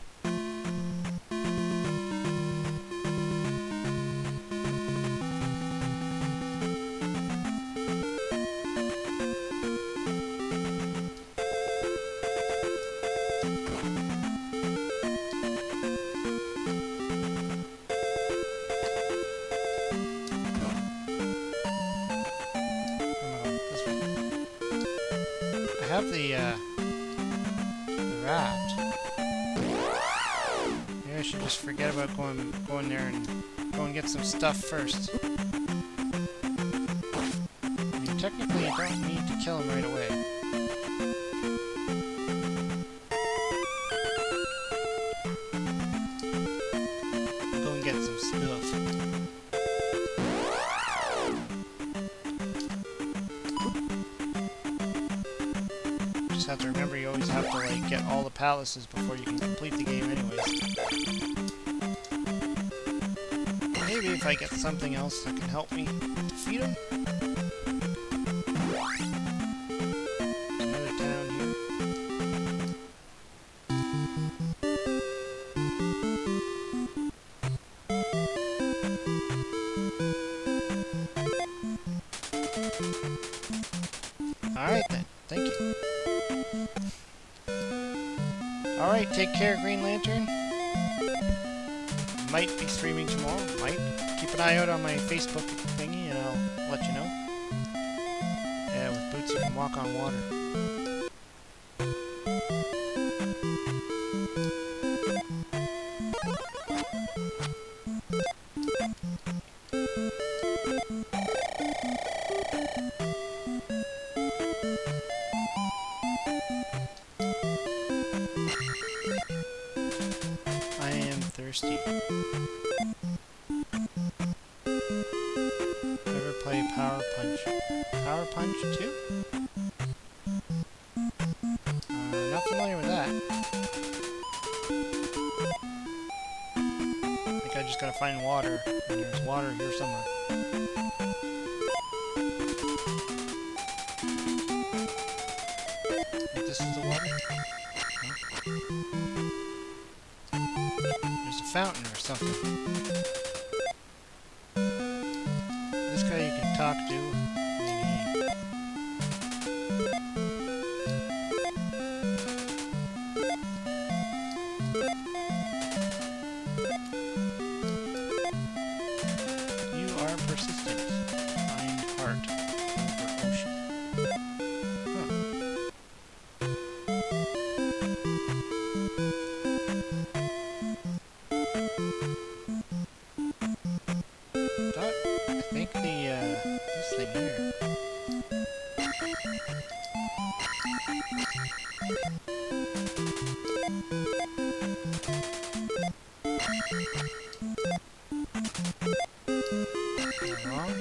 I have the raft. Maybe I should just forget about going there and go and get some stuff first. I mean, technically you don't need to kill him right away. Go and get some stuff. Have to remember you always have to like get all the palaces before you can complete the game anyways. Maybe if I get something else that can help me defeat him. There's another town here. Alright then, thank you. Alright, take care, Green Lantern. Might be streaming tomorrow. Might. Keep an eye out on my Facebook thingy and I'll let you know. Yeah, with boots you can walk on water. I am thirsty. Ever play Power Punch? Power Punch 2? Not familiar with that. I think I just gotta find water, and there's water here somewhere. I think this is the water? There's a fountain or something. This guy you can talk to. Maybe. You are persistent. Find heart over ocean. I think this thing here. Am I wrong?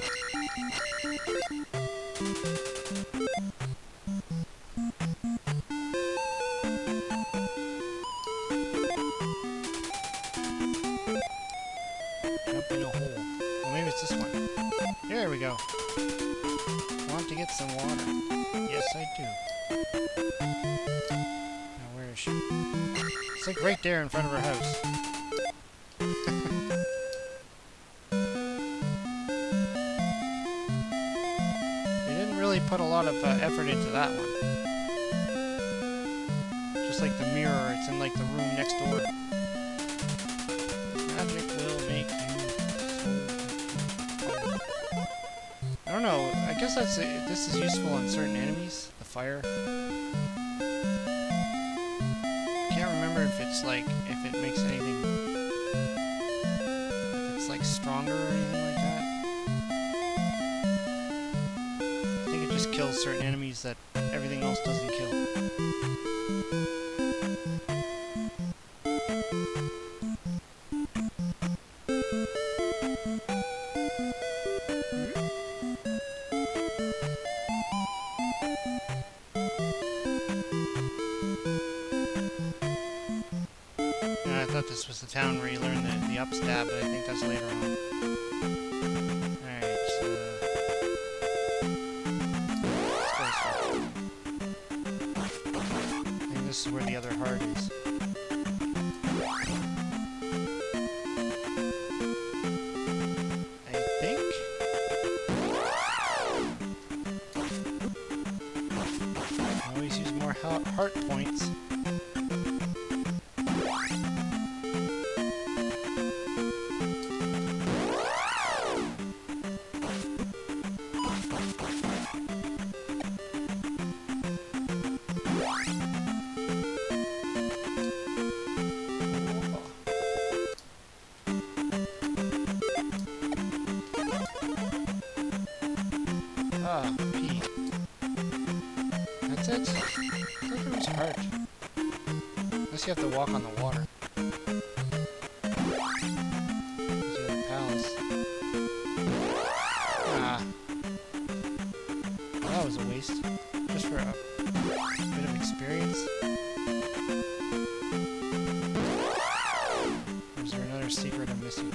Jump in a hole. Well, maybe it's this one. There we go. Want to get some water? Yes, I do. Now, where is she? like right there in front of our house. They didn't really put a lot of effort into that one. Just like the mirror, it's in like the room next door. Magic will make you so tired. I don't know, I guess this is useful on certain enemies, the fire. Can't remember if it's like, if it makes anything, if it's like stronger or anything like that. I think it just kills certain enemies that everything else doesn't kill. I thought this was the town where you learn the up stab, but I think that's later on. Alright, so... let's go this way. I think this is where the other heart is. I think? I always use more heart points. Ah, P. That's it? I thought it was hard. Unless you have to walk on the water. There's the palace. Ah. Well, that was a waste. Just for a bit of experience. Or is there another secret I'm missing?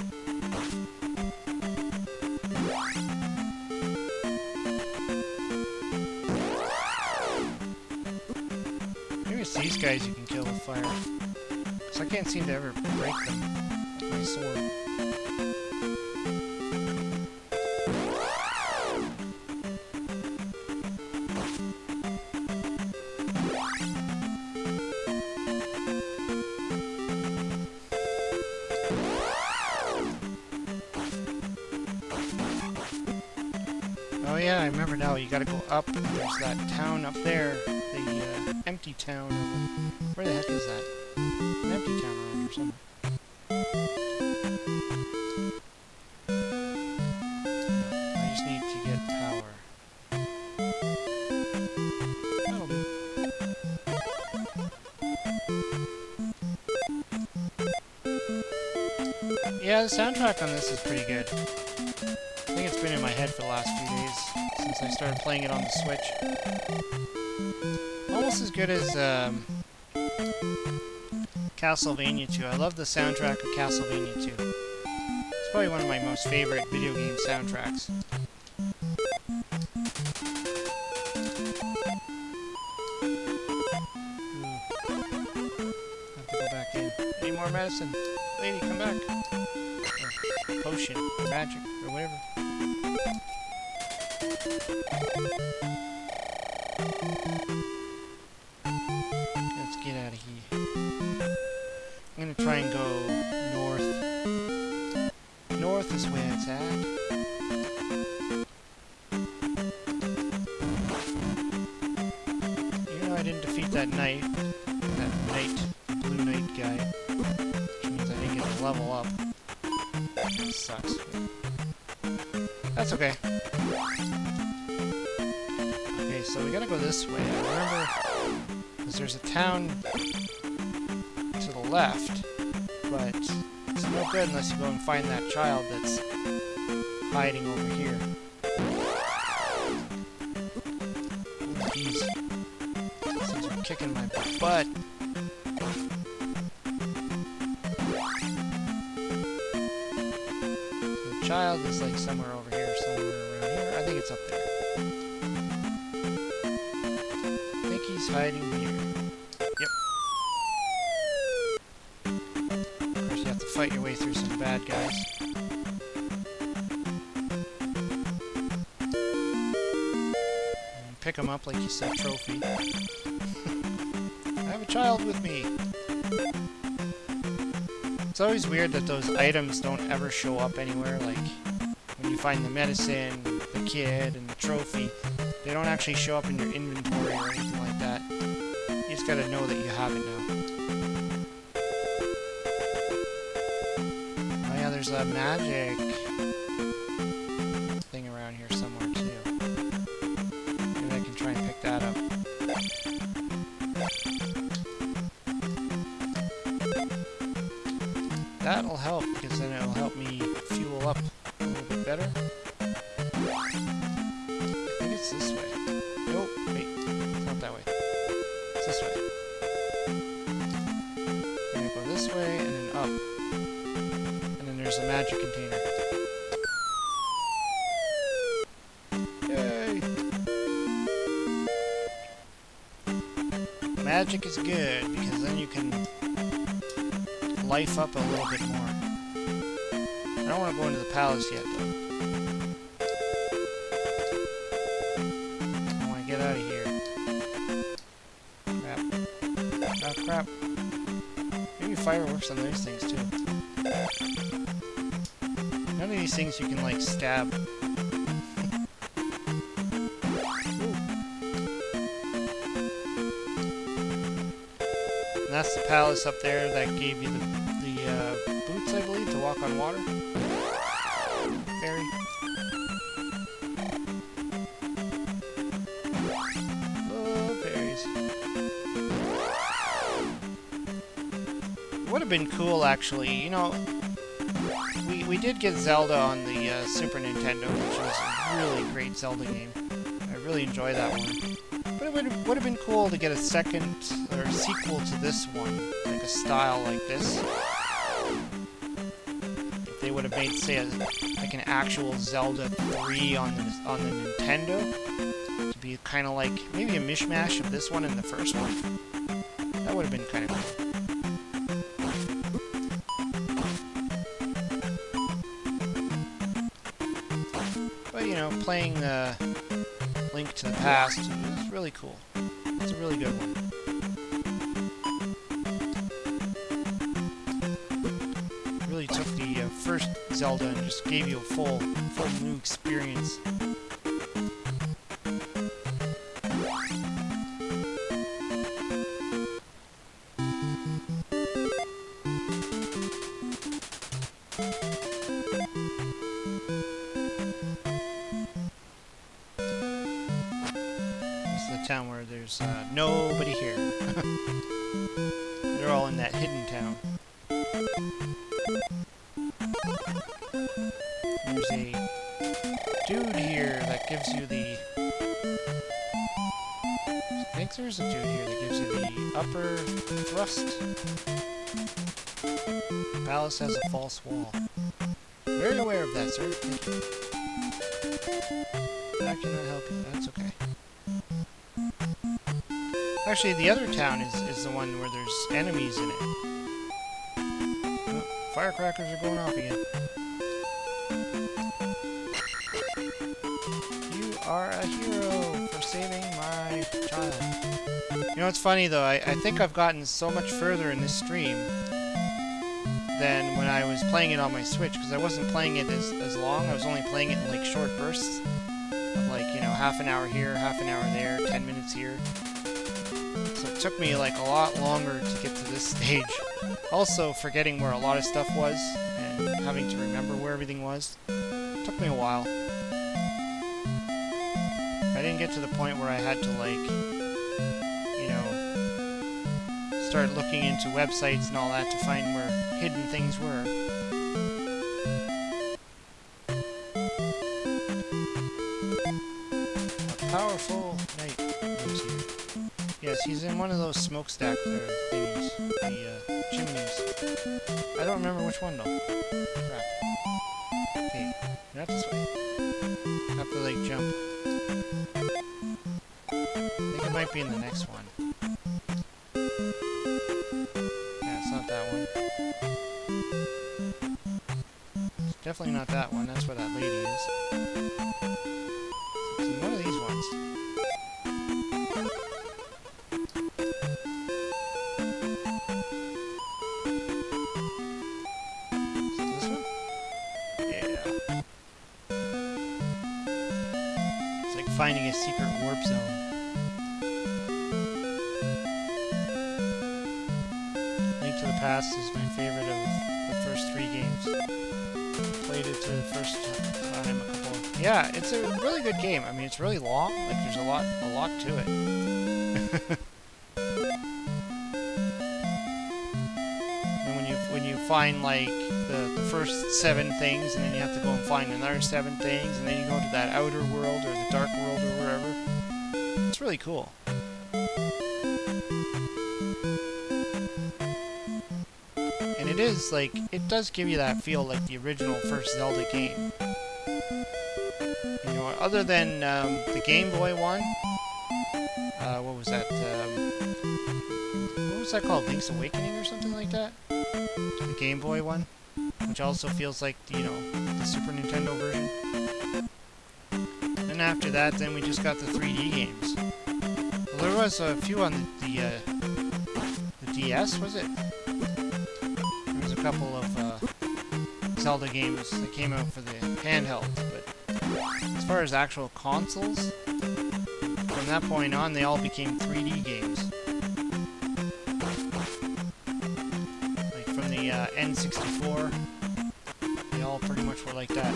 These guys you can kill with fire. So I can't seem to ever break them with my sword. Oh yeah, I remember now. You gotta go up. There's that town up there. The empty town. Where the heck is that? An empty town around here somewhere. I just need to get power. That'll do. Yeah, the soundtrack on this is pretty good. I think it's been in my head for the last few days since I started playing it on the Switch. Almost as good as Castlevania 2. I love the soundtrack of Castlevania 2. It's probably one of my most favorite video game soundtracks. Have to go back in. Any more medicine? Lady, come back. Or potion, or magic, or whatever. Let's get out of here. I'm gonna try and go north. North is where it's at. Even though I didn't defeat that knight, the blue knight guy, which means I didn't get to level up. That sucks. That's okay. Okay, so we gotta go this way. I remember, because there's a town to the left, but it's no good unless you go and find that child that's hiding over here. Ooh, geez. These things are kicking my butt. So the child is like somewhere over here, somewhere around here. I think it's up there. I think he's hiding here. Yep. fight your way through some bad guys. And pick them up like you said, trophy. I have a child with me. It's always weird that those items don't ever show up anywhere, like when you find the medicine, the kid, and the trophy, they don't actually show up in your inventory or anything like that. You just gotta know that you have it now. Oh yeah, there's a magic thing around here somewhere too. Maybe I can try and pick that up. That'll help, because then it'll help me fuel up a little bit better. I think it's this way. Nope, wait, it's not that way. It's this way. I'm gonna go this way, and then up. And then there's a magic container. Yay! Magic is good, because then you can life up a little bit more. I don't want to go into the palace yet, though. I want to get out of here. Crap. Oh, crap. Maybe fireworks on those things, too. None of these things you can, like, stab. And that's the palace up there that gave you the boots, I believe, to walk on water. Fairy. Love fairies. It would have been cool, actually. You know, we did get Zelda on the Super Nintendo, which was a really great Zelda game. I really enjoyed that one. But it would have been cool to get a second or sequel to this one, like a style like this. If they would have made, say, like an actual Zelda 3 on the Nintendo, to be kind of like maybe a mishmash of this one and the first one. That would have been kind of cool. But you know, playing Link to the Past is really cool. It's a really good one. It really took the first Zelda and just gave you a full new experience. Town where there's nobody here. They're all in that hidden town. There's a dude here that gives you the... I think there's a dude here that gives you the upper thrust. The palace has a false wall. Very aware of that, sir. Thank you. I cannot help you. That's okay. Actually, the other town is the one where there's enemies in it. Oh, firecrackers are going off again. You are a hero for saving my child. You know, it's funny, though. I think I've gotten so much further in this stream than when I was playing it on my Switch, because I wasn't playing it as long. I was only playing it in, like, short bursts of, like, you know, half an hour here, half an hour there, 10 minutes here. So it took me like a lot longer to get to this stage. Also forgetting where a lot of stuff was and having to remember where everything was. It took me a while. I didn't get to the point where I had to, like, you know, start looking into websites and all that to find where hidden things were. A powerful knight lives here. Yes, he's in one of those smokestack thingies, the chimneys. I don't remember which one though. Crap. Okay, not this way. Have to like jump. I think it might be in the next one. Yeah, it's not that one. Definitely not that one. That's where that lady is. See, one of these ones. Is it this one? Yeah. It's like finding a secret warp zone. Link to the Past is my favorite of the first 3 games. Played it through the first time a couple. Yeah, it's a really good game. I mean, it's really long. Like, there's a lot to it. And when you find like the first 7 things, and then you have to go and find another 7 things, and then you go to that outer world or the dark world or wherever. It's really cool. And it is like, it does give you that feel like the original first Zelda game. You know, other than the Game Boy one, what was that? What was that called? Link's Awakening or something like that? The Game Boy one, which also feels like, you know, the Super Nintendo version. And after that, then we just got the 3D games. Well, there was a few on the DS, was it? There was a couple of Zelda games that came out for the handheld, but as far as actual consoles, from that point on, they all became 3D games. Like from the N64, they all pretty much were like that.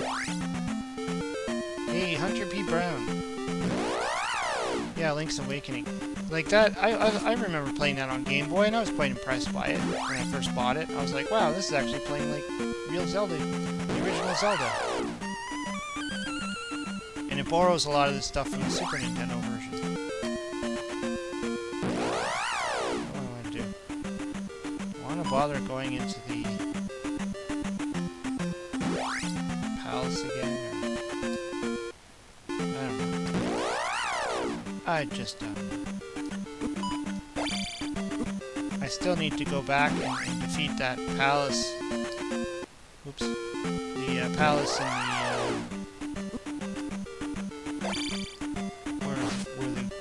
Hey, Hunter P. Brown. Yeah, Link's Awakening. Like that, I remember playing that on Game Boy, and I was quite impressed by it when I first bought it. I was like, wow, this is actually playing like real Zelda, the original Zelda. And it borrows a lot of this stuff from the Super Nintendo version. What do I want to do? I want to bother going into the palace again, or I don't know. I just don't know. I still need to go back and defeat that palace. Oops. The palace in the where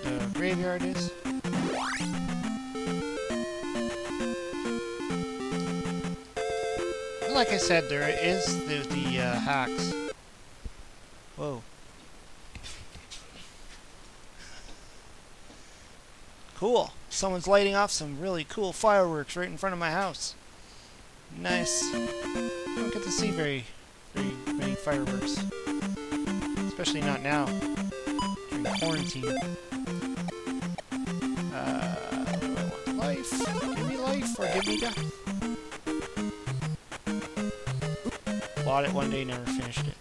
the graveyard is. Like I said, there is the hacks. Whoa. Cool. Someone's lighting off some really cool fireworks right in front of my house. Nice. I don't get to see very many fireworks. Especially not now. During quarantine. What do I want? Life. Give me life or give me death. Bought it one day, never finished it.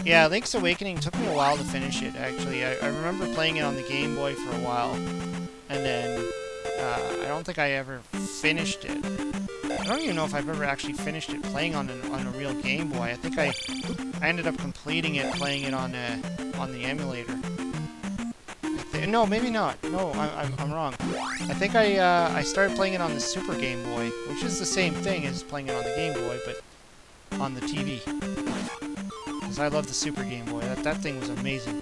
Yeah, Link's Awakening took me a while to finish it, actually. I remember playing it on the Game Boy for a while, and then I don't think I ever finished it. I don't even know if I've ever actually finished it playing on a real Game Boy. I think I ended up completing it playing it on the emulator. No, maybe not. No, I'm wrong. I think I started playing it on the Super Game Boy, which is the same thing as playing it on the Game Boy, but on the TV. Because I love the Super Game Boy. That thing was amazing.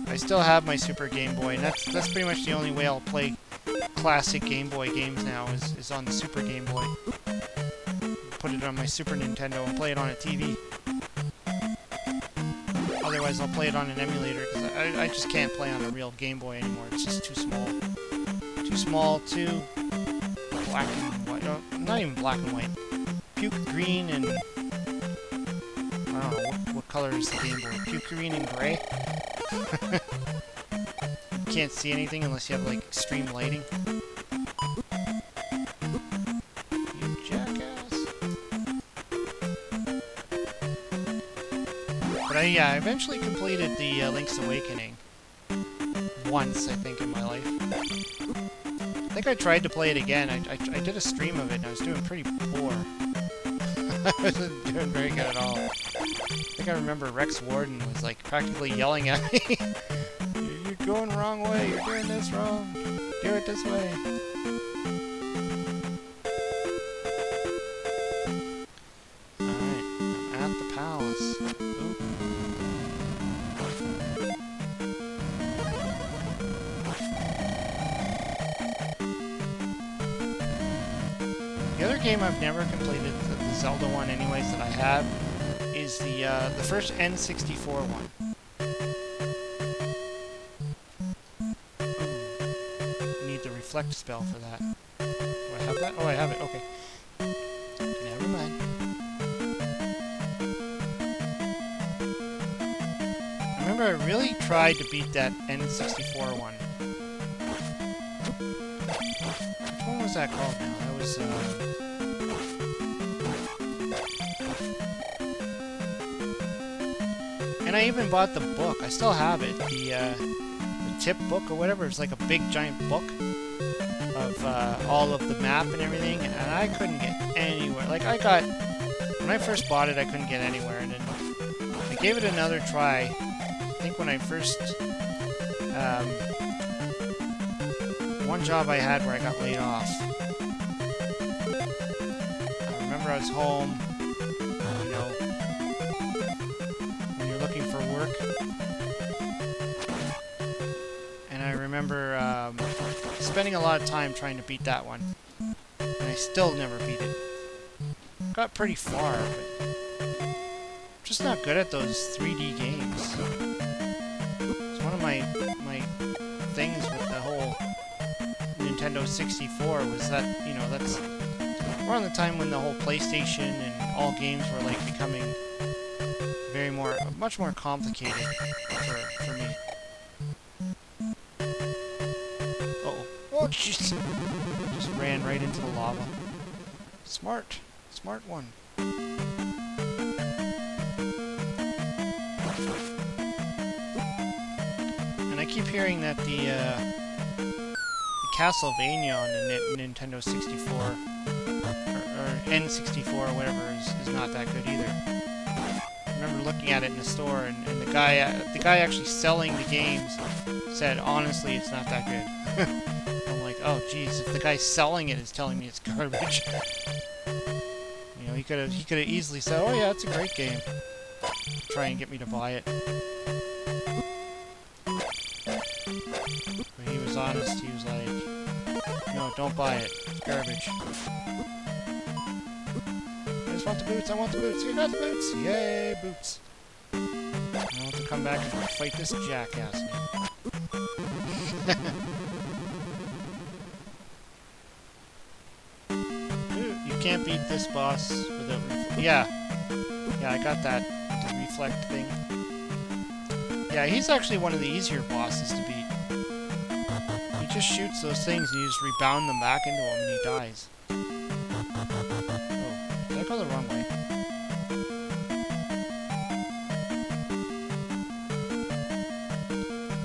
I still have my Super Game Boy, and that's pretty much the only way I'll play classic Game Boy games now is on the Super Game Boy. Put it on my Super Nintendo and play it on a TV. Otherwise, I'll play it on an emulator, because I just can't play on a real Game Boy anymore. It's just too small. Too small, too black and white. Oh, not even black and white. Puke green and... I don't know, what color is the Game Boy? Puke green and gray? You can't see anything unless you have, like, extreme lighting. You jackass. But I eventually completed the Link's Awakening. Once, I think, in my life. I think I tried to play it again. I did a stream of it, and I was doing pretty poor. I wasn't doing very good at all. I think I remember Rex Warden was like practically yelling at me. You're going the wrong way, you're doing this wrong. Do it this way. game I've never completed, the Zelda one anyways, that I have, is the first N64 one. Need the reflect spell for that. Do I have that? Oh, I have it. Okay. Never mind. I remember I really tried to beat that N64 one. Which one was that called now? That was, and I even bought the book. I still have it. The tip book or whatever. It's like a big giant book of all of the map and everything. And I couldn't get anywhere. Like, when I first bought it, I couldn't get anywhere. And then I gave it another try. I think when I first, one job I had where I got laid off. I remember I was home, you know, when you're looking for work. And I remember spending a lot of time trying to beat that one. And I still never beat it. Got pretty far, but I'm just not good at those 3D games. It's one of my things with the whole Nintendo 64 was that, you know, that's around the time when the whole PlayStation and all games were like becoming much more complicated for me. Uh-oh. Oh, jeez. Just ran right into the lava. Smart one. And I keep hearing that the Castlevania on the Nintendo 64 or N64 or whatever is not that good either. I remember looking at it in the store, and the guy actually selling the games said, honestly, it's not that good. I'm like, oh geez, if the guy selling it is telling me it's garbage. You know, he could have easily said, oh yeah, it's a great game. Try and get me to buy it. But he was honest. He was like, no, don't buy it. It's garbage. I just want the boots. I want the boots. You got the boots. Yay, boots. I'll have to come back and fight this jackass now. You can't beat this boss without Yeah, I got that. The reflect thing. Yeah, he's actually one of the easier bosses to beat. He just shoots those things and you just rebound them back into him and he dies. Oh, did I go the wrong way?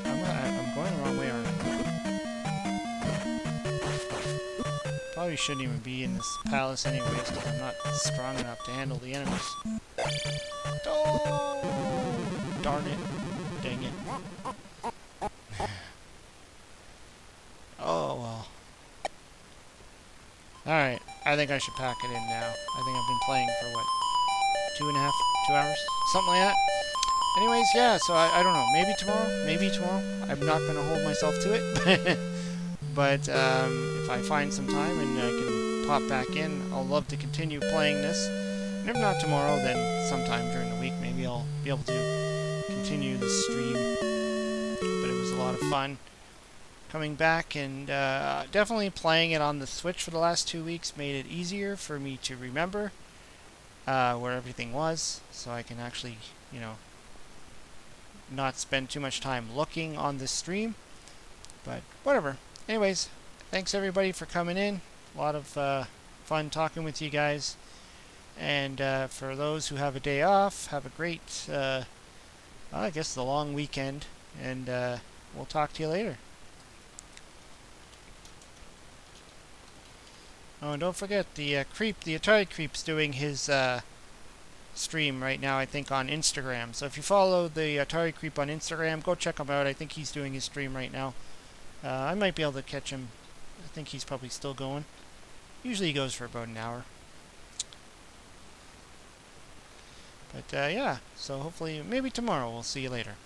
I'm going the wrong way, aren't I? Probably shouldn't even be in this palace anyways, because I'm not strong enough to handle the enemies. Oh! Darn it. Dang it. Oh, well. Alright, I think I should pack it in now. I think I've been playing for, what, 2 hours? Something like that. Anyways, yeah, so I don't know. Maybe tomorrow. I'm not going to hold myself to it. But if I find some time and I can pop back in, I'll love to continue playing this. And if not tomorrow, then sometime during the week, maybe I'll be able to continue the stream. But it was a lot of fun coming back, and definitely playing it on the Switch for the last 2 weeks made it easier for me to remember where everything was, so I can actually, you know, not spend too much time looking on the stream. But whatever. Anyways, thanks everybody for coming in. A lot of fun talking with you guys. And for those who have a day off, have a great, I guess, the long weekend. And we'll talk to you later. Oh, and don't forget, the Atari Creep's doing his stream right now, I think, on Instagram. So if you follow the Atari Creep on Instagram, go check him out. I think he's doing his stream right now. I might be able to catch him. I think he's probably still going. Usually he goes for about an hour. But yeah, so hopefully, maybe tomorrow. We'll see you later.